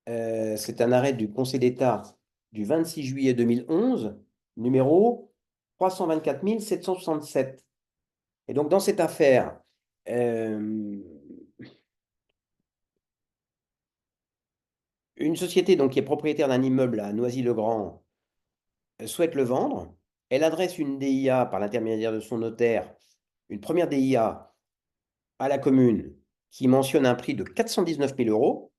c'est un arrêt du Conseil d'État du 26 juillet 2011, numéro 324 767. Et donc, dans cette affaire, une société donc, qui est propriétaire d'un immeuble à Noisy-le-Grand souhaite le vendre. Elle adresse une DIA par l'intermédiaire de son notaire, une première DIA à la commune qui mentionne un prix de 419 000 euros.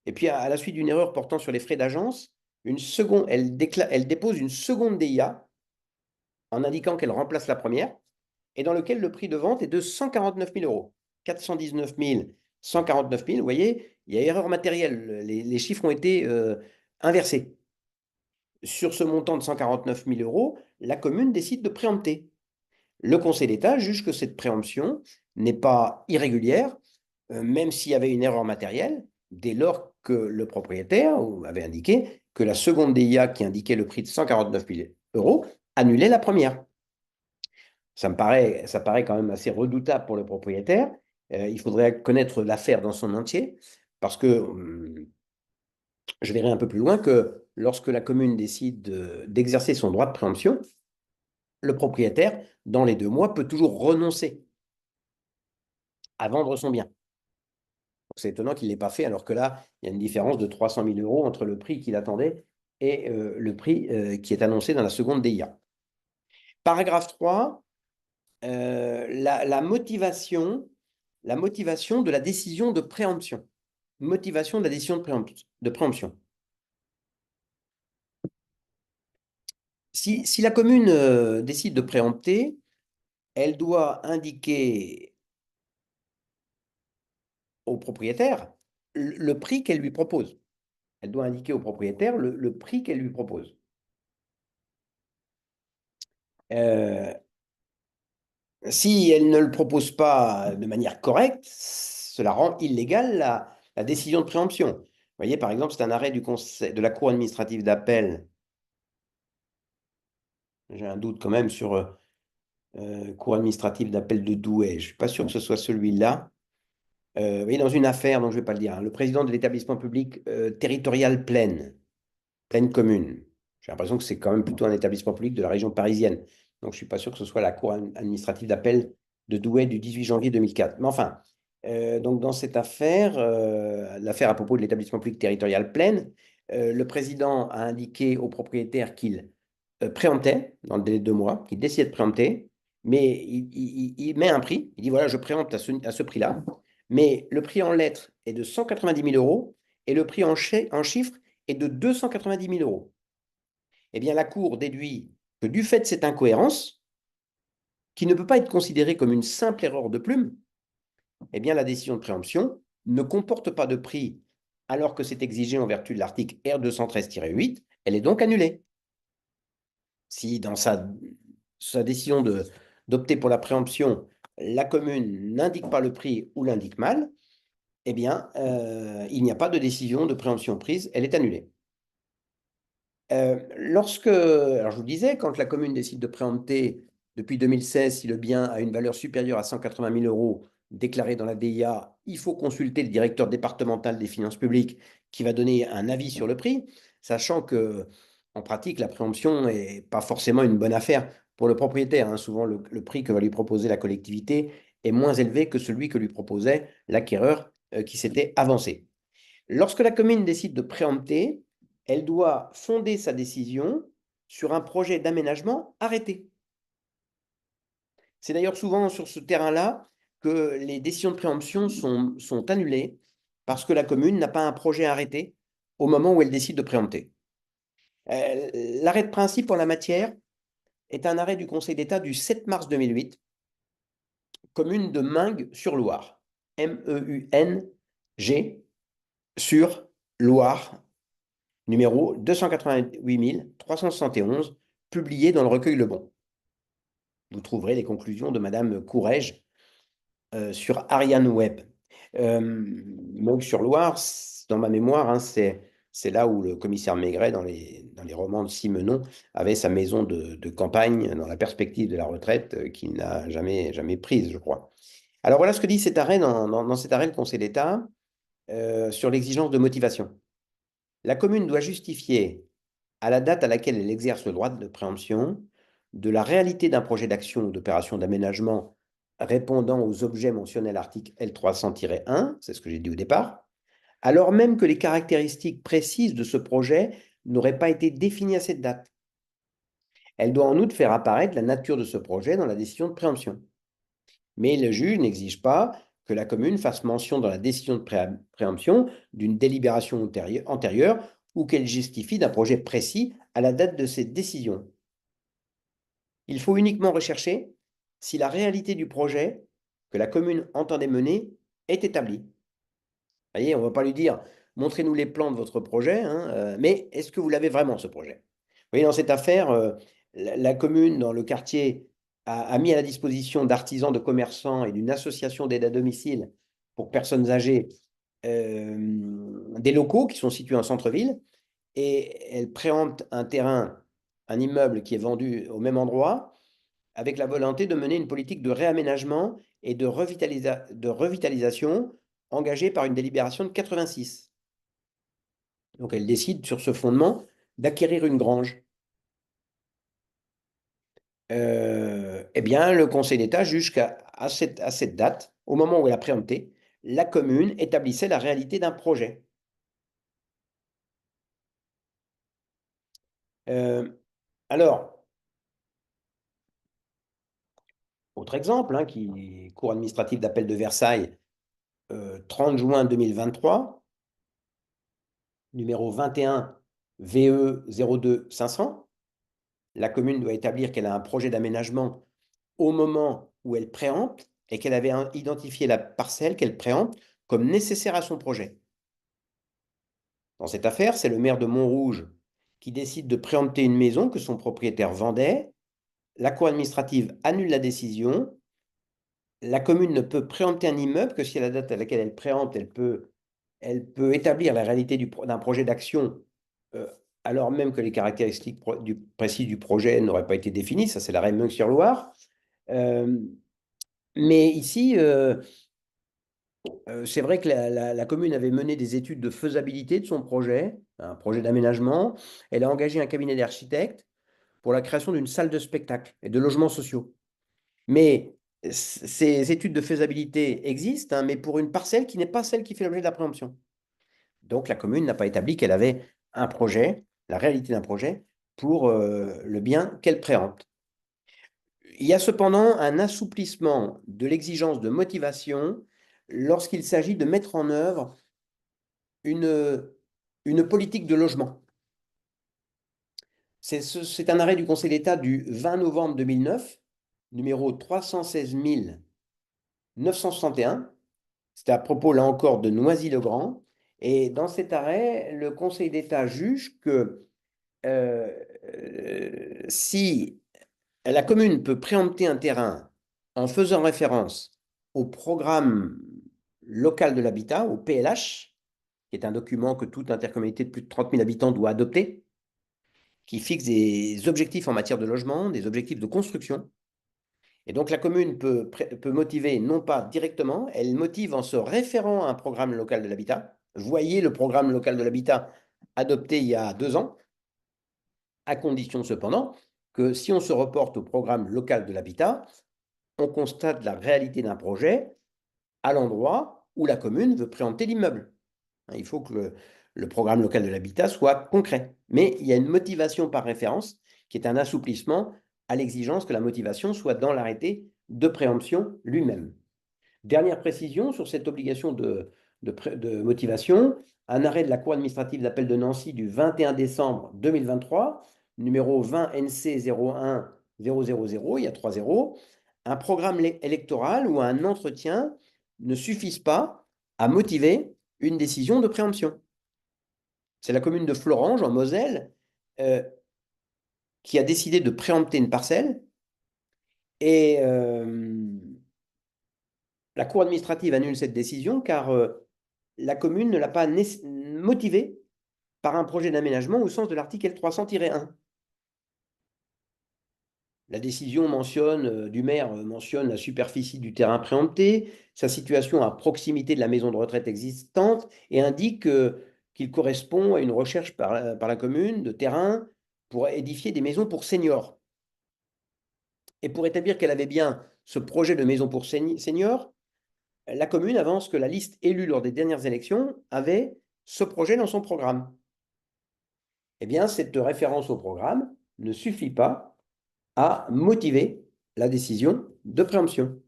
Et puis, à la suite d'une erreur portant sur les frais d'agence, elle dépose une seconde DIA en indiquant qu'elle remplace la première et dans lequel le prix de vente est de 149 000 euros. 419 000, 149 000, vous voyez, il y a erreur matérielle. Les chiffres ont été inversés. Sur ce montant de 149 000 euros, la commune décide de préempter. Le Conseil d'État juge que cette préemption n'est pas irrégulière, même s'il y avait une erreur matérielle, dès lors que le propriétaire avait indiqué que la seconde DIA qui indiquait le prix de 149 000 euros annulait la première. Ça paraît quand même assez redoutable pour le propriétaire. Il faudrait connaître l'affaire dans son entier, parce que je verrai un peu plus loin que lorsque la commune décide d'exercer son droit de préemption, le propriétaire, dans les 2 mois, peut toujours renoncer à vendre son bien. C'est étonnant qu'il ne l'ait pas fait, alors que là, il y a une différence de 300 000 euros entre le prix qu'il attendait et le prix qui est annoncé dans la seconde DIA. Paragraphe 3, la motivation de la décision de préemption. Motivation de la décision de préemption. Si la commune décide de préempter, elle doit indiquer au propriétaire le prix qu'elle lui propose. Elle doit indiquer au propriétaire le prix qu'elle lui propose. Si elle ne le propose pas de manière correcte, cela rend illégale la décision de préemption. Vous voyez, par exemple, c'est un arrêt du conseil, de la Cour administrative d'appel. J'ai un doute quand même sur Cour administrative d'appel de Douai. Je ne suis pas sûr que ce soit celui-là. Vous voyez, dans une affaire, donc je ne vais pas le dire, hein, le président de l'établissement public territorial Plaine commune. J'ai l'impression que c'est quand même plutôt un établissement public de la région parisienne. Donc, je ne suis pas sûr que ce soit la Cour administrative d'appel de Douai du 18 janvier 2004. Mais enfin, donc dans cette affaire, l'affaire à propos de l'établissement public territorial Plaine, le président a indiqué au propriétaire qu'il préemptait dans le délai de 2 mois, qu'il décidait de préempter, mais il met un prix. Il dit voilà, je préempte à ce prix-là, mais le prix en lettres est de 190 000 euros et le prix en chiffres est de 290 000 euros. Eh bien, la Cour déduit que du fait de cette incohérence, qui ne peut pas être considérée comme une simple erreur de plume, eh bien, la décision de préemption ne comporte pas de prix alors que c'est exigé en vertu de l'article R213-8, elle est donc annulée. Si dans sa décision d'opter pour la préemption, la commune n'indique pas le prix ou l'indique mal, eh bien, il n'y a pas de décision de préemption prise, elle est annulée. Alors je vous disais, quand la commune décide de préempter depuis 2016, si le bien a une valeur supérieure à 180 000 euros déclarée dans la DIA, il faut consulter le directeur départemental des finances publiques qui va donner un avis sur le prix, sachant que en pratique, la préemption n'est pas forcément une bonne affaire pour le propriétaire, hein. Souvent, le prix que va lui proposer la collectivité est moins élevé que celui que lui proposait l'acquéreur qui s'était avancé. Lorsque la commune décide de préempter, elle doit fonder sa décision sur un projet d'aménagement arrêté. C'est d'ailleurs souvent sur ce terrain-là que les décisions de préemption sont annulées parce que la commune n'a pas un projet arrêté au moment où elle décide de préempter. L'arrêt de principe en la matière est un arrêt du Conseil d'État du 7 mars 2008, commune de Meung-sur-Loire, M-E-U-N-G, sur Loire, numéro 288 371, publié dans le recueil Le Bon. Vous trouverez les conclusions de Madame Courrèges sur Ariane Web. Meung-sur-Loire, dans ma mémoire, hein, c'est là où le commissaire Maigret, dans les romans de Simenon, avait sa maison de campagne dans la perspective de la retraite qu'il n'a jamais prise, je crois. Alors voilà ce que dit cet arrêt dans cet arrêt, le Conseil d'État sur l'exigence de motivation. La commune doit justifier, à la date à laquelle elle exerce le droit de préemption, de la réalité d'un projet d'action ou d'opération d'aménagement répondant aux objets mentionnés à l'article L300-1, c'est ce que j'ai dit au départ, alors même que les caractéristiques précises de ce projet n'auraient pas été définies à cette date. Elle doit en outre faire apparaître la nature de ce projet dans la décision de préemption. Mais le juge n'exige pas que la commune fasse mention dans la décision de préemption d'une délibération antérieure ou qu'elle justifie d'un projet précis à la date de cette décision. Il faut uniquement rechercher si la réalité du projet que la commune entendait mener est établie. Vous voyez, on ne va pas lui dire montrez-nous les plans de votre projet, hein, mais est-ce que vous l'avez vraiment ce projet? Vous voyez, dans cette affaire, la commune, dans le quartier, a mis à la disposition d'artisans, de commerçants et d'une association d'aide à domicile pour personnes âgées des locaux qui sont situés en centre-ville, et elle préempte un terrain, un immeuble qui est vendu au même endroit, avec la volonté de mener une politique de réaménagement et de revitalisation engagée par une délibération de 86. Donc elle décide sur ce fondement d'acquérir une grange. Eh bien, le Conseil d'État juge qu'à cette date, au moment où elle a préempté, la commune établissait la réalité d'un projet. Alors, autre exemple, hein, cour administrative d'appel de Versailles, 30 juin 2023, numéro 21 VE 02 500. La commune doit établir qu'elle a un projet d'aménagement au moment où elle préempte et qu'elle avait identifié la parcelle qu'elle préempte comme nécessaire à son projet. Dans cette affaire, c'est le maire de Montrouge qui décide de préempter une maison que son propriétaire vendait. La cour administrative annule la décision. La commune ne peut préempter un immeuble que si à la date à laquelle elle préempte, elle peut établir la réalité d'un projet d'action, euh, alors même que les caractéristiques précises du projet n'auraient pas été définies. Ça, c'est l'arrêt Meung-sur-Loire. Mais ici, c'est vrai que la commune avait mené des études de faisabilité de son projet, un projet d'aménagement. Elle a engagé un cabinet d'architectes pour la création d'une salle de spectacle et de logements sociaux. Mais ces études de faisabilité existent, hein, mais pour une parcelle qui n'est pas celle qui fait l'objet de la préemption. Donc la commune n'a pas établi qu'elle avait un projet, la réalité d'un projet, pour le bien qu'elle préempte. Il y a cependant un assouplissement de l'exigence de motivation lorsqu'il s'agit de mettre en œuvre une politique de logement. C'est un arrêt du Conseil d'État du 20 novembre 2009, numéro 316 961. C'était à propos, là encore, de Noisy-le-Grand. Et dans cet arrêt, le Conseil d'État juge que si la commune peut préempter un terrain en faisant référence au programme local de l'habitat, au PLH, qui est un document que toute intercommunalité de plus de 30 000 habitants doit adopter, qui fixe des objectifs en matière de logement, des objectifs de construction. Et donc la commune peut motiver non pas directement, elle motive en se référant à un programme local de l'habitat. Voyez le programme local de l'habitat adopté il y a 2 ans, à condition cependant que si on se reporte au programme local de l'habitat, on constate la réalité d'un projet à l'endroit où la commune veut préempter l'immeuble. Il faut que le programme local de l'habitat soit concret. Mais il y a une motivation par référence qui est un assouplissement à l'exigence que la motivation soit dans l'arrêté de préemption lui-même. Dernière précision sur cette obligation de motivation, un arrêt de la Cour administrative d'appel de Nancy du 21 décembre 2023, numéro 20 NC 01 000, il y a 3 zéros, un programme électoral ou un entretien ne suffisent pas à motiver une décision de préemption. C'est la commune de Florange, en Moselle, qui a décidé de préempter une parcelle et la Cour administrative annule cette décision car la commune ne l'a pas motivée par un projet d'aménagement au sens de l'article L300-1. La décision du maire mentionne la superficie du terrain préempté, sa situation à proximité de la maison de retraite existante et indique qu'il correspond à une recherche par la commune de terrain pour édifier des maisons pour seniors. Et pour établir qu'elle avait bien ce projet de maison pour seniors, la commune avance que la liste élue lors des dernières élections avait ce projet dans son programme. Eh bien, cette référence au programme ne suffit pas à motiver la décision de préemption.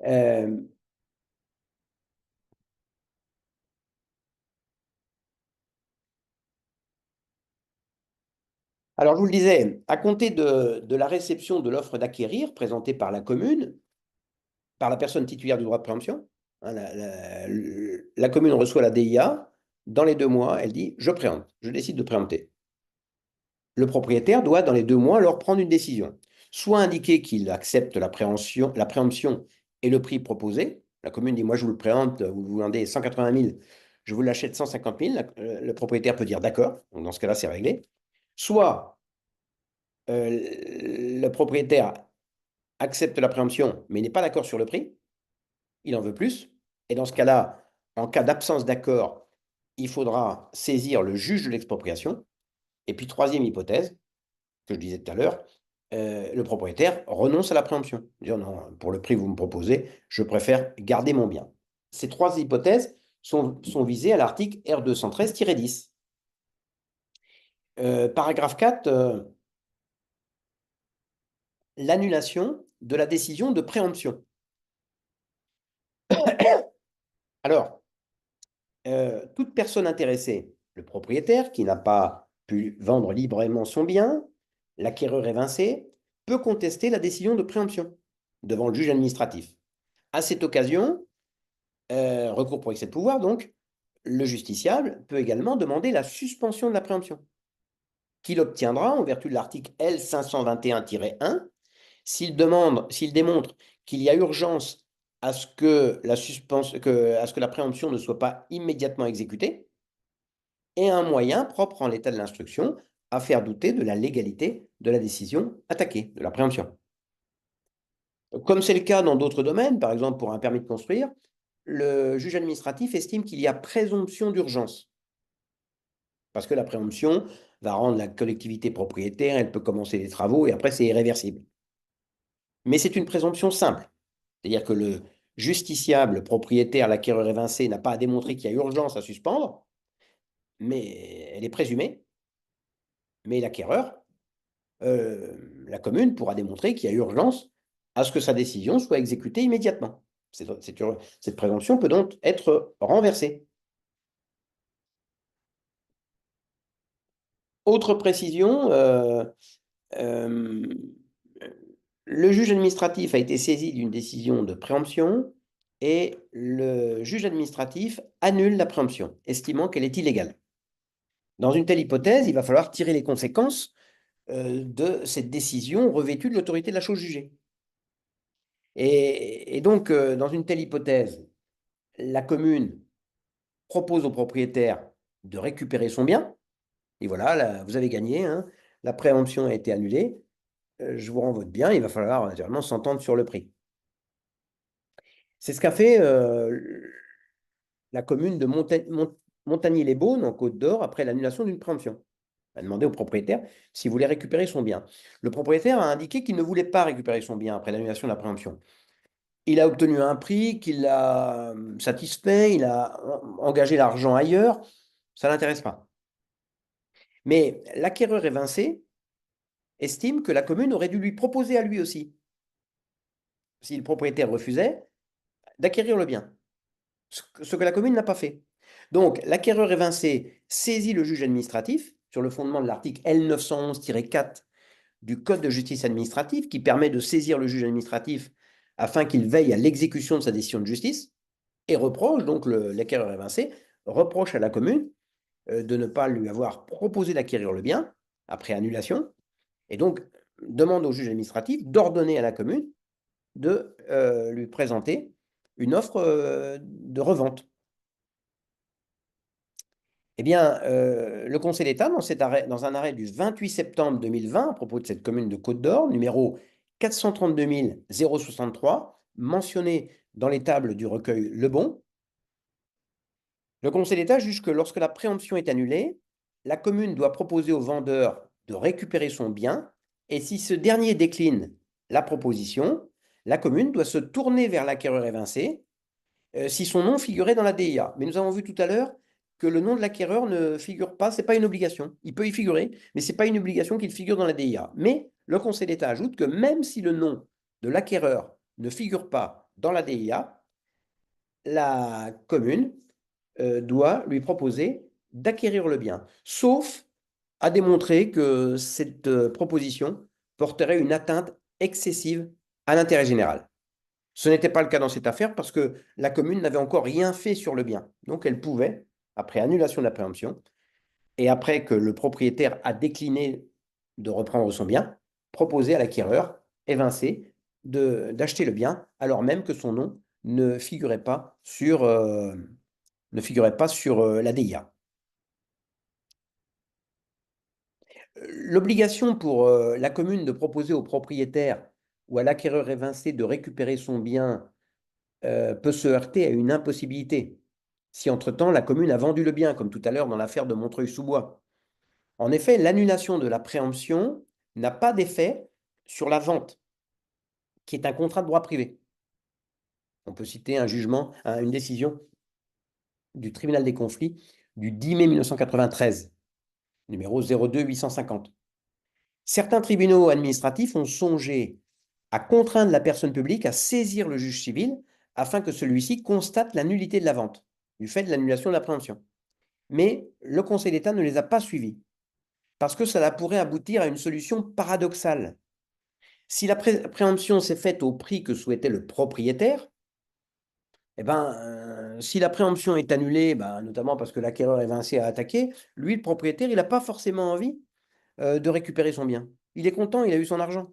Euh, alors, je vous le disais, à compter de la réception de l'offre d'acquérir présentée par la commune, par la personne titulaire du droit de préemption, hein, la commune reçoit la DIA, dans les 2 mois, elle dit « je préempte, je décide de préempter ». Le propriétaire doit, dans les 2 mois, alors prendre une décision. Soit indiquer qu'il accepte la préemption et le prix proposé. La commune dit, moi je vous le préempte, vous vous vendez 180 000, je vous l'achète 150 000. Le propriétaire peut dire d'accord, donc dans ce cas-là, c'est réglé. Soit le propriétaire accepte la préemption, mais n'est pas d'accord sur le prix, il en veut plus. Et dans ce cas-là, en cas d'absence d'accord, il faudra saisir le juge de l'expropriation. Et puis, troisième hypothèse, que je disais tout à l'heure, le propriétaire renonce à la préemption. Dire non, pour le prix que vous me proposez, je préfère garder mon bien. Ces trois hypothèses sont visées à l'article R213-10. Paragraphe 4, l'annulation de la décision de préemption. Alors, toute personne intéressée, le propriétaire qui n'a pas pu vendre librement son bien, l'acquéreur évincé, peut contester la décision de préemption devant le juge administratif. À cette occasion, recours pour excès de pouvoir, donc, le justiciable peut également demander la suspension de la préemption, qu'il obtiendra en vertu de l'article L521-1 s'il démontre qu'il y a urgence à ce que la préemption ne soit pas immédiatement exécutée, et un moyen propre en l'état de l'instruction à faire douter de la légalité de la décision attaquée, de la préemption. Comme c'est le cas dans d'autres domaines, par exemple pour un permis de construire, le juge administratif estime qu'il y a présomption d'urgence, parce que la préemption va rendre la collectivité propriétaire, elle peut commencer les travaux et après c'est irréversible. Mais c'est une présomption simple, c'est-à-dire que le justiciable, le propriétaire, l'acquéreur évincé n'a pas à démontrer qu'il y a urgence à suspendre, mais elle est présumée, mais l'acquéreur, la commune pourra démontrer qu'il y a urgence à ce que sa décision soit exécutée immédiatement. Cette présomption peut donc être renversée. Autre précision, le juge administratif a été saisi d'une décision de préemption et le juge administratif annule la préemption, estimant qu'elle est illégale. Dans une telle hypothèse, il va falloir tirer les conséquences de cette décision revêtue de l'autorité de la chose jugée. Et donc, dans une telle hypothèse, la commune propose au propriétaire de récupérer son bien. Et voilà, là, vous avez gagné, hein, la préemption a été annulée. Je vous rends votre bien, il va falloir naturellement s'entendre sur le prix. C'est ce qu'a fait la commune de Montagny-les-Beaunes, en Côte-d'Or, après l'annulation d'une préemption. Elle a demandé au propriétaire s'il voulait récupérer son bien. Le propriétaire a indiqué qu'il ne voulait pas récupérer son bien après l'annulation de la préemption. Il a obtenu un prix qui l'a satisfait, il a engagé l'argent ailleurs, ça ne l'intéresse pas. Mais l'acquéreur évincé estime que la commune aurait dû lui proposer à lui aussi, si le propriétaire refusait, d'acquérir le bien, ce que la commune n'a pas fait. Donc, l'acquéreur évincé saisit le juge administratif sur le fondement de l'article L911-4 du Code de justice administrative qui permet de saisir le juge administratif afin qu'il veille à l'exécution de sa décision de justice et reproche, donc l'acquéreur évincé, reproche à la commune de ne pas lui avoir proposé d'acquérir le bien après annulation et donc demande au juge administratif d'ordonner à la commune de lui présenter une offre de revente. Eh bien, le Conseil d'État, dans un arrêt du 28 septembre 2020, à propos de cette commune de Côte-d'Or, numéro 432 063, mentionné dans les tables du recueil Lebon, le Conseil d'État juge que lorsque la préemption est annulée, la commune doit proposer au vendeur de récupérer son bien, et si ce dernier décline la proposition, la commune doit se tourner vers l'acquéreur évincé si son nom figurait dans la DIA. Mais nous avons vu tout à l'heure que le nom de l'acquéreur ne figure pas, ce n'est pas une obligation. Il peut y figurer, mais ce n'est pas une obligation qu'il figure dans la DIA. Mais le Conseil d'État ajoute que même si le nom de l'acquéreur ne figure pas dans la DIA, la commune doit lui proposer d'acquérir le bien, sauf à démontrer que cette proposition porterait une atteinte excessive à l'intérêt général. Ce n'était pas le cas dans cette affaire parce que la commune n'avait encore rien fait sur le bien. Donc elle pouvait, après annulation de la préemption, et après que le propriétaire a décliné de reprendre son bien, proposer à l'acquéreur évincé d'acheter le bien alors même que son nom ne figurait pas sur, la DIA. L'obligation pour la commune de proposer au propriétaire ou à l'acquéreur évincé de récupérer son bien peut se heurter à une impossibilité si entre-temps la commune a vendu le bien, comme tout à l'heure dans l'affaire de Montreuil-sous-Bois. En effet, l'annulation de la préemption n'a pas d'effet sur la vente, qui est un contrat de droit privé. On peut citer un jugement, une décision du tribunal des conflits du 10 mai 1993, numéro 02-850. Certains tribunaux administratifs ont songé à contraindre la personne publique à saisir le juge civil afin que celui-ci constate la nullité de la vente, du fait de l'annulation de la préemption. Mais le Conseil d'État ne les a pas suivis, parce que cela pourrait aboutir à une solution paradoxale. Si la préemption s'est faite au prix que souhaitait le propriétaire, eh ben, si la préemption est annulée, notamment parce que l'acquéreur évincé a attaqué, lui, le propriétaire, il n'a pas forcément envie de récupérer son bien. Il est content, il a eu son argent.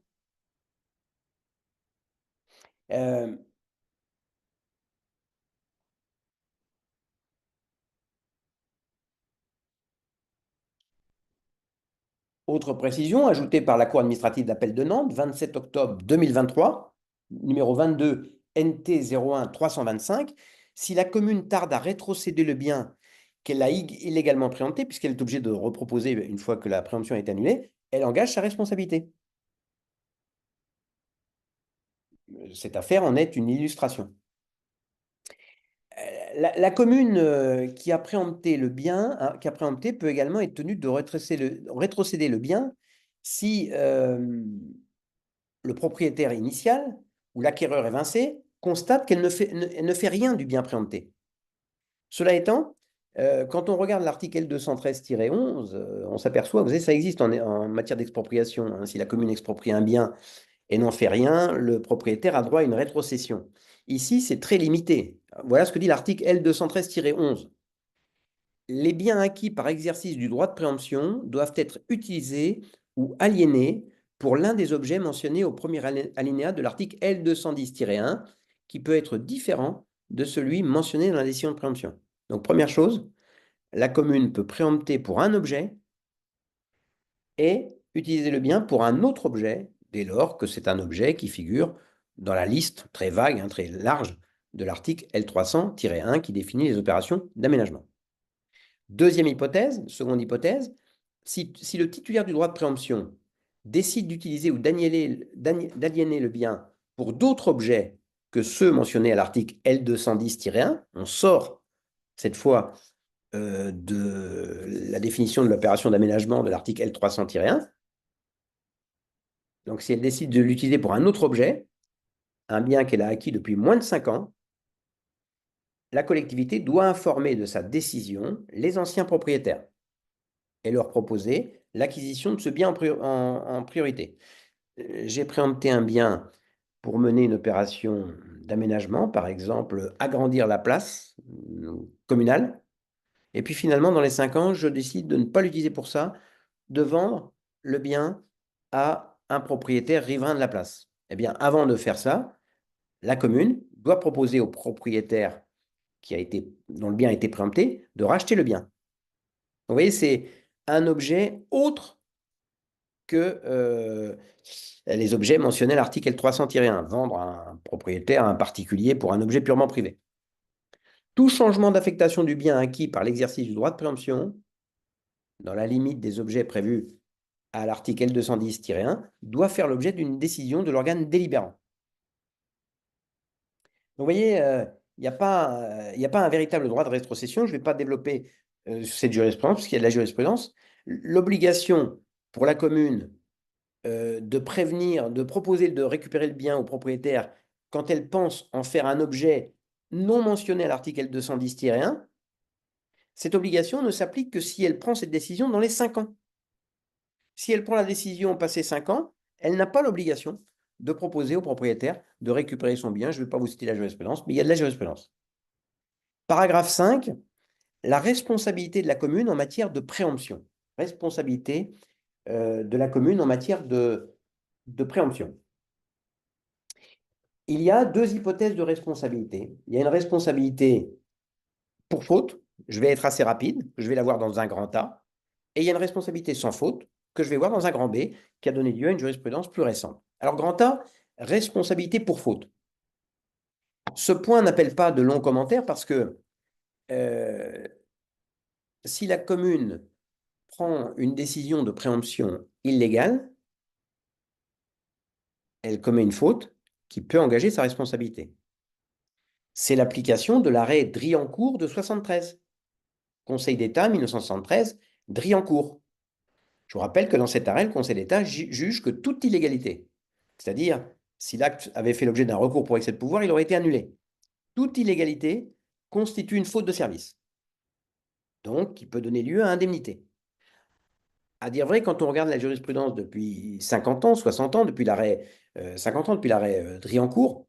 Euh, Autre précision ajoutée par la Cour administrative d'appel de Nantes, 27 octobre 2023, numéro 22 NT 01 325, si la commune tarde à rétrocéder le bien qu'elle a illégalement préempté, puisqu'elle est obligée de reproposer une fois que la préemption est annulée, elle engage sa responsabilité. Cette affaire en est une illustration. La commune qui a préempté le bien, qui a préempté, peut également être tenue de rétrocéder le bien si le propriétaire initial ou l'acquéreur évincé constate qu'elle ne fait rien du bien préempté. Cela étant, quand on regarde l'article L213-11, on s'aperçoit, vous savez, ça existe en matière d'expropriation. Hein. Si la commune exproprie un bien et n'en fait rien, le propriétaire a droit à une rétrocession. Ici, c'est très limité. Voilà ce que dit l'article L213-11. Les biens acquis par exercice du droit de préemption doivent être utilisés ou aliénés pour l'un des objets mentionnés au premier alinéa de l'article L210-1, qui peut être différent de celui mentionné dans la décision de préemption. Donc, première chose, la commune peut préempter pour un objet et utiliser le bien pour un autre objet, dès lors que c'est un objet qui figure dans la liste très vague, très large, de l'article L300-1 qui définit les opérations d'aménagement. Deuxième hypothèse, seconde hypothèse, si le titulaire du droit de préemption décide d'utiliser ou d'aliéner le bien pour d'autres objets que ceux mentionnés à l'article L210-1, on sort cette fois de la définition de l'opération d'aménagement de l'article L300-1. Donc, si elle décide de l'utiliser pour un autre objet, un bien qu'elle a acquis depuis moins de 5 ans, la collectivité doit informer de sa décision les anciens propriétaires et leur proposer l'acquisition de ce bien en priorité. J'ai préempté un bien pour mener une opération d'aménagement, par exemple agrandir la place communale, et puis finalement, dans les 5 ans, je décide de ne pas l'utiliser pour ça, de vendre le bien à un propriétaire riverain de la place. Eh bien, avant de faire ça, la commune doit proposer au propriétaire dont le bien a été préempté de racheter le bien. Vous voyez, c'est un objet autre que les objets mentionnés à l'article L300-1, vendre à un propriétaire, à un particulier pour un objet purement privé. Tout changement d'affectation du bien acquis par l'exercice du droit de préemption, dans la limite des objets prévus à l'article L210-1, doit faire l'objet d'une décision de l'organe délibérant. Donc, vous voyez, il n'y a pas un véritable droit de rétrocession. Je ne vais pas développer cette jurisprudence, parce qu'il y a de la jurisprudence. L'obligation pour la commune de prévenir, de proposer de récupérer le bien au propriétaire quand elle pense en faire un objet non mentionné à l'article L210-1, cette obligation ne s'applique que si elle prend cette décision dans les 5 ans. Si elle prend la décision passé 5 ans, elle n'a pas l'obligation de proposer au propriétaire de récupérer son bien. Je ne vais pas vous citer la jurisprudence, mais il y a de la jurisprudence. Paragraphe 5, la responsabilité de la commune en matière de préemption. Responsabilité de la commune en matière de préemption. Il y a deux hypothèses de responsabilité. Il y a une responsabilité pour faute, je vais être assez rapide, je vais la voir dans un grand A, et il y a une responsabilité sans faute, que je vais voir dans un grand B, qui a donné lieu à une jurisprudence plus récente. Alors, grand A, responsabilité pour faute. Ce point n'appelle pas de longs commentaires parce que si la commune prend une décision de préemption illégale, elle commet une faute qui peut engager sa responsabilité. C'est l'application de l'arrêt Driancourt de 73. Conseil d'État 1973, Driancourt. Je vous rappelle que dans cet arrêt, le Conseil d'État juge que toute illégalité, c'est-à-dire si l'acte avait fait l'objet d'un recours pour excès de pouvoir, il aurait été annulé. Toute illégalité constitue une faute de service, donc qui peut donner lieu à indemnité. À dire vrai, quand on regarde la jurisprudence depuis 50 ans, 60 ans, depuis l'arrêt 50 ans, depuis l'arrêt Driancourt,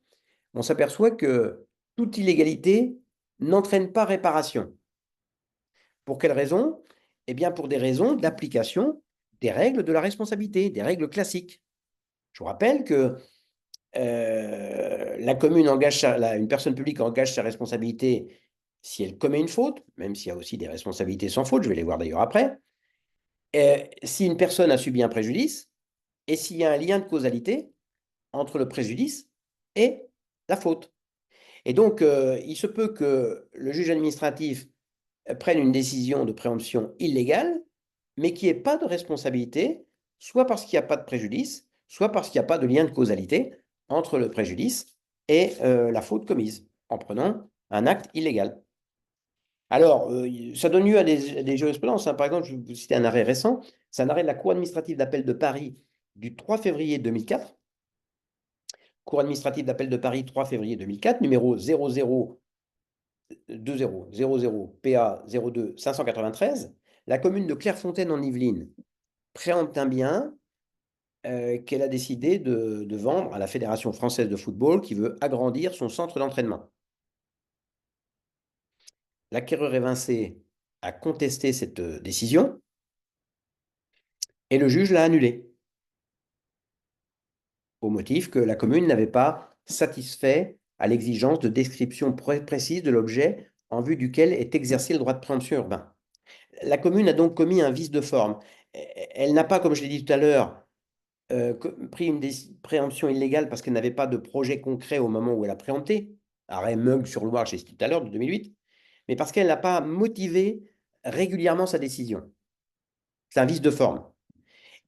on s'aperçoit que toute illégalité n'entraîne pas réparation. Pour quelles raisons? Eh bien, pour des raisons d'application des règles de la responsabilité, des règles classiques. Je vous rappelle que la commune engage une personne publique engage sa responsabilité si elle commet une faute, même s'il y a aussi des responsabilités sans faute, je vais les voir d'ailleurs après. Si une personne a subi un préjudice et s'il y a un lien de causalité entre le préjudice et la faute. Et donc, il se peut que le juge administratif prenne une décision de préemption illégale, mais qui n'ait pas de responsabilité, soit parce qu'il n'y a pas de préjudice, soit parce qu'il n'y a pas de lien de causalité entre le préjudice et la faute commise, en prenant un acte illégal. Alors, ça donne lieu à des jurisprudences, hein. Par exemple, je vais vous citer un arrêt récent. C'est un arrêt de la Cour administrative d'appel de Paris du 3 février 2004. Cour administrative d'appel de Paris, 3 février 2004, numéro 002000 PA 02 593. La commune de Clairefontaine en Yvelines préempte un bien qu'elle a décidé de vendre à la Fédération française de football qui veut agrandir son centre d'entraînement. L'acquéreur évincé a contesté cette décision et le juge l'a annulée au motif que la commune n'avait pas satisfait à l'exigence de description précise de l'objet en vue duquel est exercé le droit de préemption urbain. La commune a donc commis un vice de forme. Elle n'a pas, comme je l'ai dit tout à l'heure, pris une préemption illégale parce qu'elle n'avait pas de projet concret au moment où elle a préempté, arrêt Meung-sur-Loire, j'ai cité tout à l'heure, de 2008, mais parce qu'elle n'a pas motivé régulièrement sa décision. C'est un vice de forme.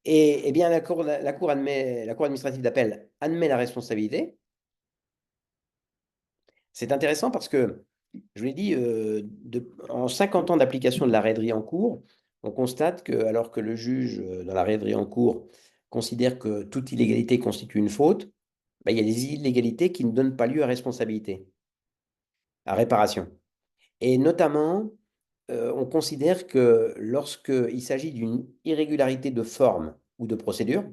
Et bien, la cour administrative d'appel admet la responsabilité. C'est intéressant parce que, je vous l'ai dit, en 50 ans d'application de la raiderie en cours, on constate que, alors que le juge, dans la raiderie en cours, considère que toute illégalité constitue une faute, ben, il y a des illégalités qui ne donnent pas lieu à responsabilité, à réparation. Et notamment, on considère que lorsqu'il s'agit d'une irrégularité de forme ou de procédure,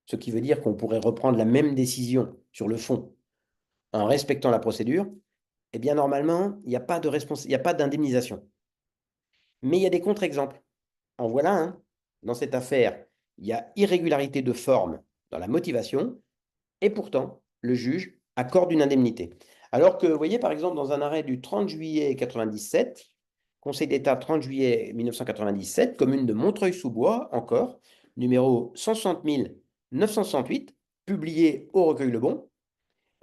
ce qui veut dire qu'on pourrait reprendre la même décision sur le fond en respectant la procédure, eh bien, normalement, il n'y a pas il y a pas d'indemnisation. Mais il y a des contre-exemples. En voilà un. Dans cette affaire, il y a irrégularité de forme dans la motivation, et pourtant, le juge accorde une indemnité. Alors que, vous voyez, par exemple, dans un arrêt du 30 juillet 97, Conseil d'État 30 juillet 1997, commune de Montreuil-sous-Bois, encore, numéro 160 968, publié au recueil Le Bon.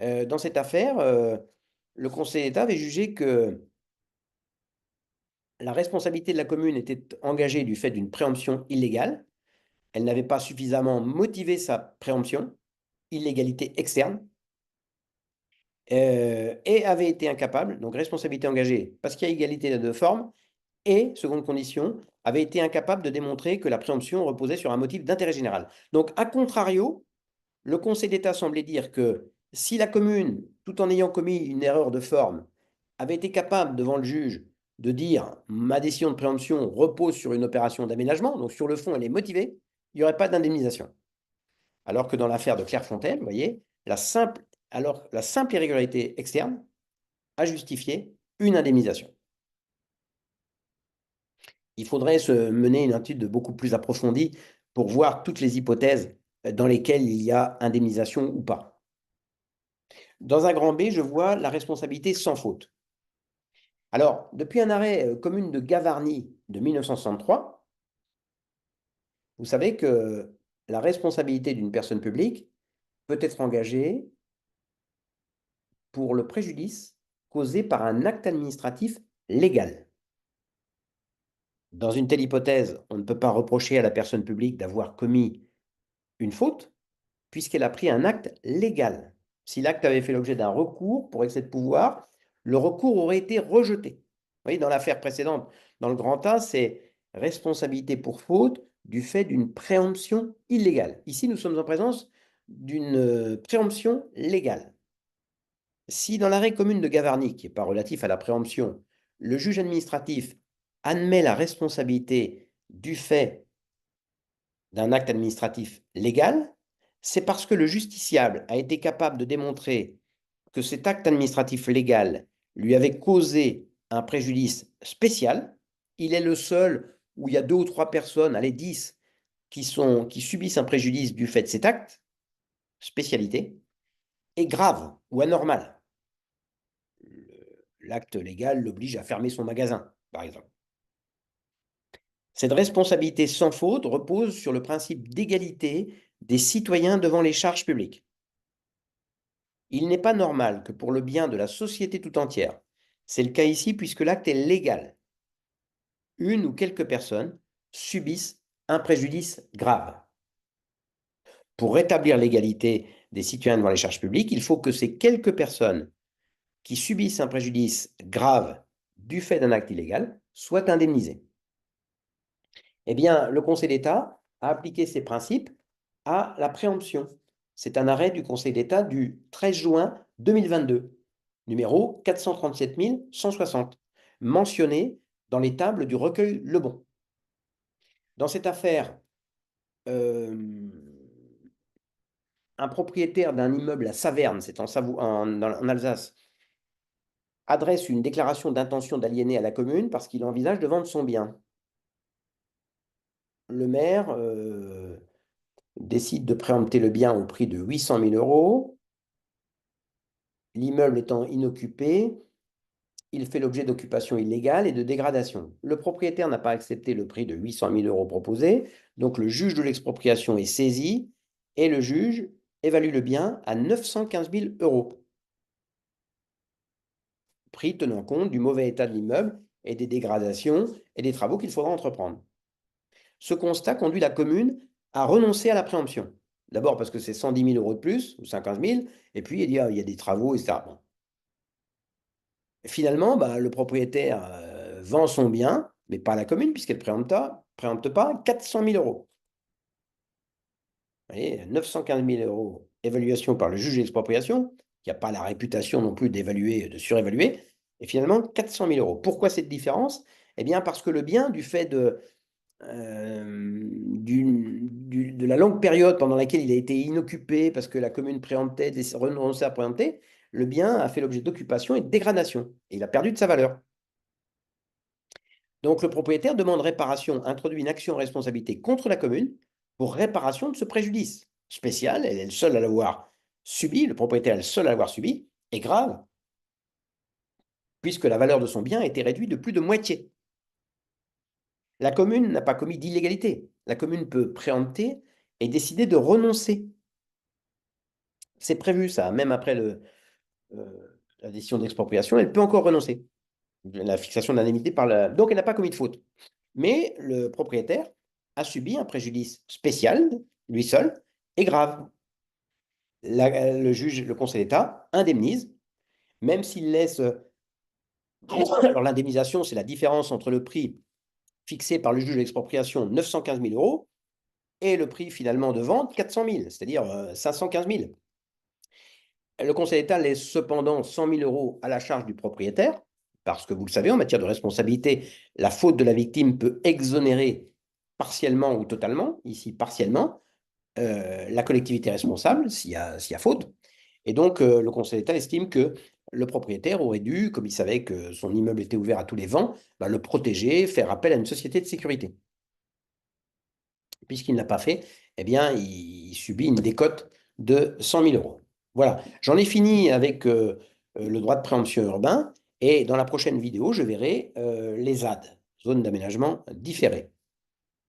Dans cette affaire, le Conseil d'État avait jugé que la responsabilité de la commune était engagée du fait d'une préemption illégale. Elle n'avait pas suffisamment motivé sa préemption, illégalité externe, et avait été incapable, donc responsabilité engagée parce qu'il y a égalité de forme, et, seconde condition, avait été incapable de démontrer que la préemption reposait sur un motif d'intérêt général. Donc, à contrario, le Conseil d'État semblait dire que si la commune, tout en ayant commis une erreur de forme, avait été capable devant le juge de dire ma décision de préemption repose sur une opération d'aménagement, donc sur le fond elle est motivée, il n'y aurait pas d'indemnisation. Alors que dans l'affaire de Clairefontaine, vous voyez, la simple irrégularité externe a justifié une indemnisation. Il faudrait se mener une étude beaucoup plus approfondie pour voir toutes les hypothèses dans lesquelles il y a indemnisation ou pas. Dans un grand B, je vois la responsabilité sans faute. Alors, depuis un arrêt commune de Gavarnie de 1963, vous savez que la responsabilité d'une personne publique peut être engagée pour le préjudice causé par un acte administratif légal. Dans une telle hypothèse, on ne peut pas reprocher à la personne publique d'avoir commis une faute, puisqu'elle a pris un acte légal. Si l'acte avait fait l'objet d'un recours pour excès de pouvoir, le recours aurait été rejeté. Vous voyez, dans l'affaire précédente, dans le grand A, c'est responsabilité pour faute du fait d'une préemption illégale. Ici, nous sommes en présence d'une préemption légale. Si dans l'arrêt commune de Gavarnie, qui n'est pas relatif à la préemption, le juge administratif admet la responsabilité du fait d'un acte administratif légal, c'est parce que le justiciable a été capable de démontrer que cet acte administratif légal lui avait causé un préjudice spécial. Il est le seul où il y a 2 ou 3 personnes, allez 10, qui subissent un préjudice du fait de cet acte, spécialité, et grave ou anormal. L'acte légal l'oblige à fermer son magasin, par exemple. Cette responsabilité sans faute repose sur le principe d'égalité des citoyens devant les charges publiques. Il n'est pas normal que pour le bien de la société tout entière, c'est le cas ici puisque l'acte est légal, une ou quelques personnes subissent un préjudice grave. Pour rétablir l'égalité des citoyens devant les charges publiques, il faut que ces quelques personnes qui subissent un préjudice grave du fait d'un acte illégal soient indemnisées. Eh bien, le Conseil d'État a appliqué ces principes à la préemption. C'est un arrêt du Conseil d'État du 13 juin 2022, numéro 437 160, mentionné dans les tables du recueil Lebon. Dans cette affaire, un propriétaire d'un immeuble à Saverne, c'est en Alsace, adresse une déclaration d'intention d'aliéner à la commune parce qu'il envisage de vendre son bien. Le maire décide de préempter le bien au prix de 800 000 €. L'immeuble étant inoccupé, il fait l'objet d'occupation illégale et de dégradation. Le propriétaire n'a pas accepté le prix de 800 000 € proposé, donc le juge de l'expropriation est saisi et le juge évalue le bien à 915 000 €. Prix tenant compte du mauvais état de l'immeuble et des dégradations et des travaux qu'il faudra entreprendre. Ce constat conduit la commune à renoncer à la préemption. D'abord parce que c'est 110 000 € de plus, ou 50 000, et puis il y a des travaux, etc. Bon. Finalement, le propriétaire vend son bien, mais pas la commune, puisqu'elle ne préempte pas 400 000 €. Vous voyez, 915 000 € évaluation par le juge d'expropriation, qui n'a pas la réputation non plus d'évaluer, de surévaluer, et finalement 400 000 €. Pourquoi cette différence? Eh bien, parce que le bien, du fait de la longue période pendant laquelle il a été inoccupé, parce que la commune préemptait, renonçait à préempter, le bien a fait l'objet d'occupation et de dégradation, et il a perdu de sa valeur. Donc, le propriétaire demande réparation, introduit une action en responsabilité contre la commune pour réparation de ce préjudice spécial. Elle est le seul à l'avoir subi, le propriétaire est le seul à l'avoir subi, et grave, puisque la valeur de son bien a été réduite de plus de moitié. La commune n'a pas commis d'illégalité. La commune peut préempter et décider de renoncer. C'est prévu, ça, même après la décision d'expropriation, elle peut encore renoncer. La fixation d'indemnité Donc, elle n'a pas commis de faute. Mais le propriétaire a subi un préjudice spécial, lui seul, et grave. Le juge, le Conseil d'État, indemnise, même s'il laisse... Alors, l'indemnisation, c'est la différence entre le prix fixé par le juge d'expropriation, 915 000 €, et le prix finalement de vente, 400 000, c'est-à-dire 515 000. Le Conseil d'État laisse cependant 100 000 € à la charge du propriétaire, parce que vous le savez, en matière de responsabilité, la faute de la victime peut exonérer partiellement ou totalement, ici partiellement, la collectivité responsable s'il y a faute. Et donc, le Conseil d'État estime que le propriétaire aurait dû, comme il savait que son immeuble était ouvert à tous les vents, le protéger, faire appel à une société de sécurité. Puisqu'il ne l'a pas fait, eh bien, il subit une décote de 100 000 €. Voilà, j'en ai fini avec le droit de préemption urbain, et dans la prochaine vidéo, je verrai les ZAD, zones d'aménagement différé.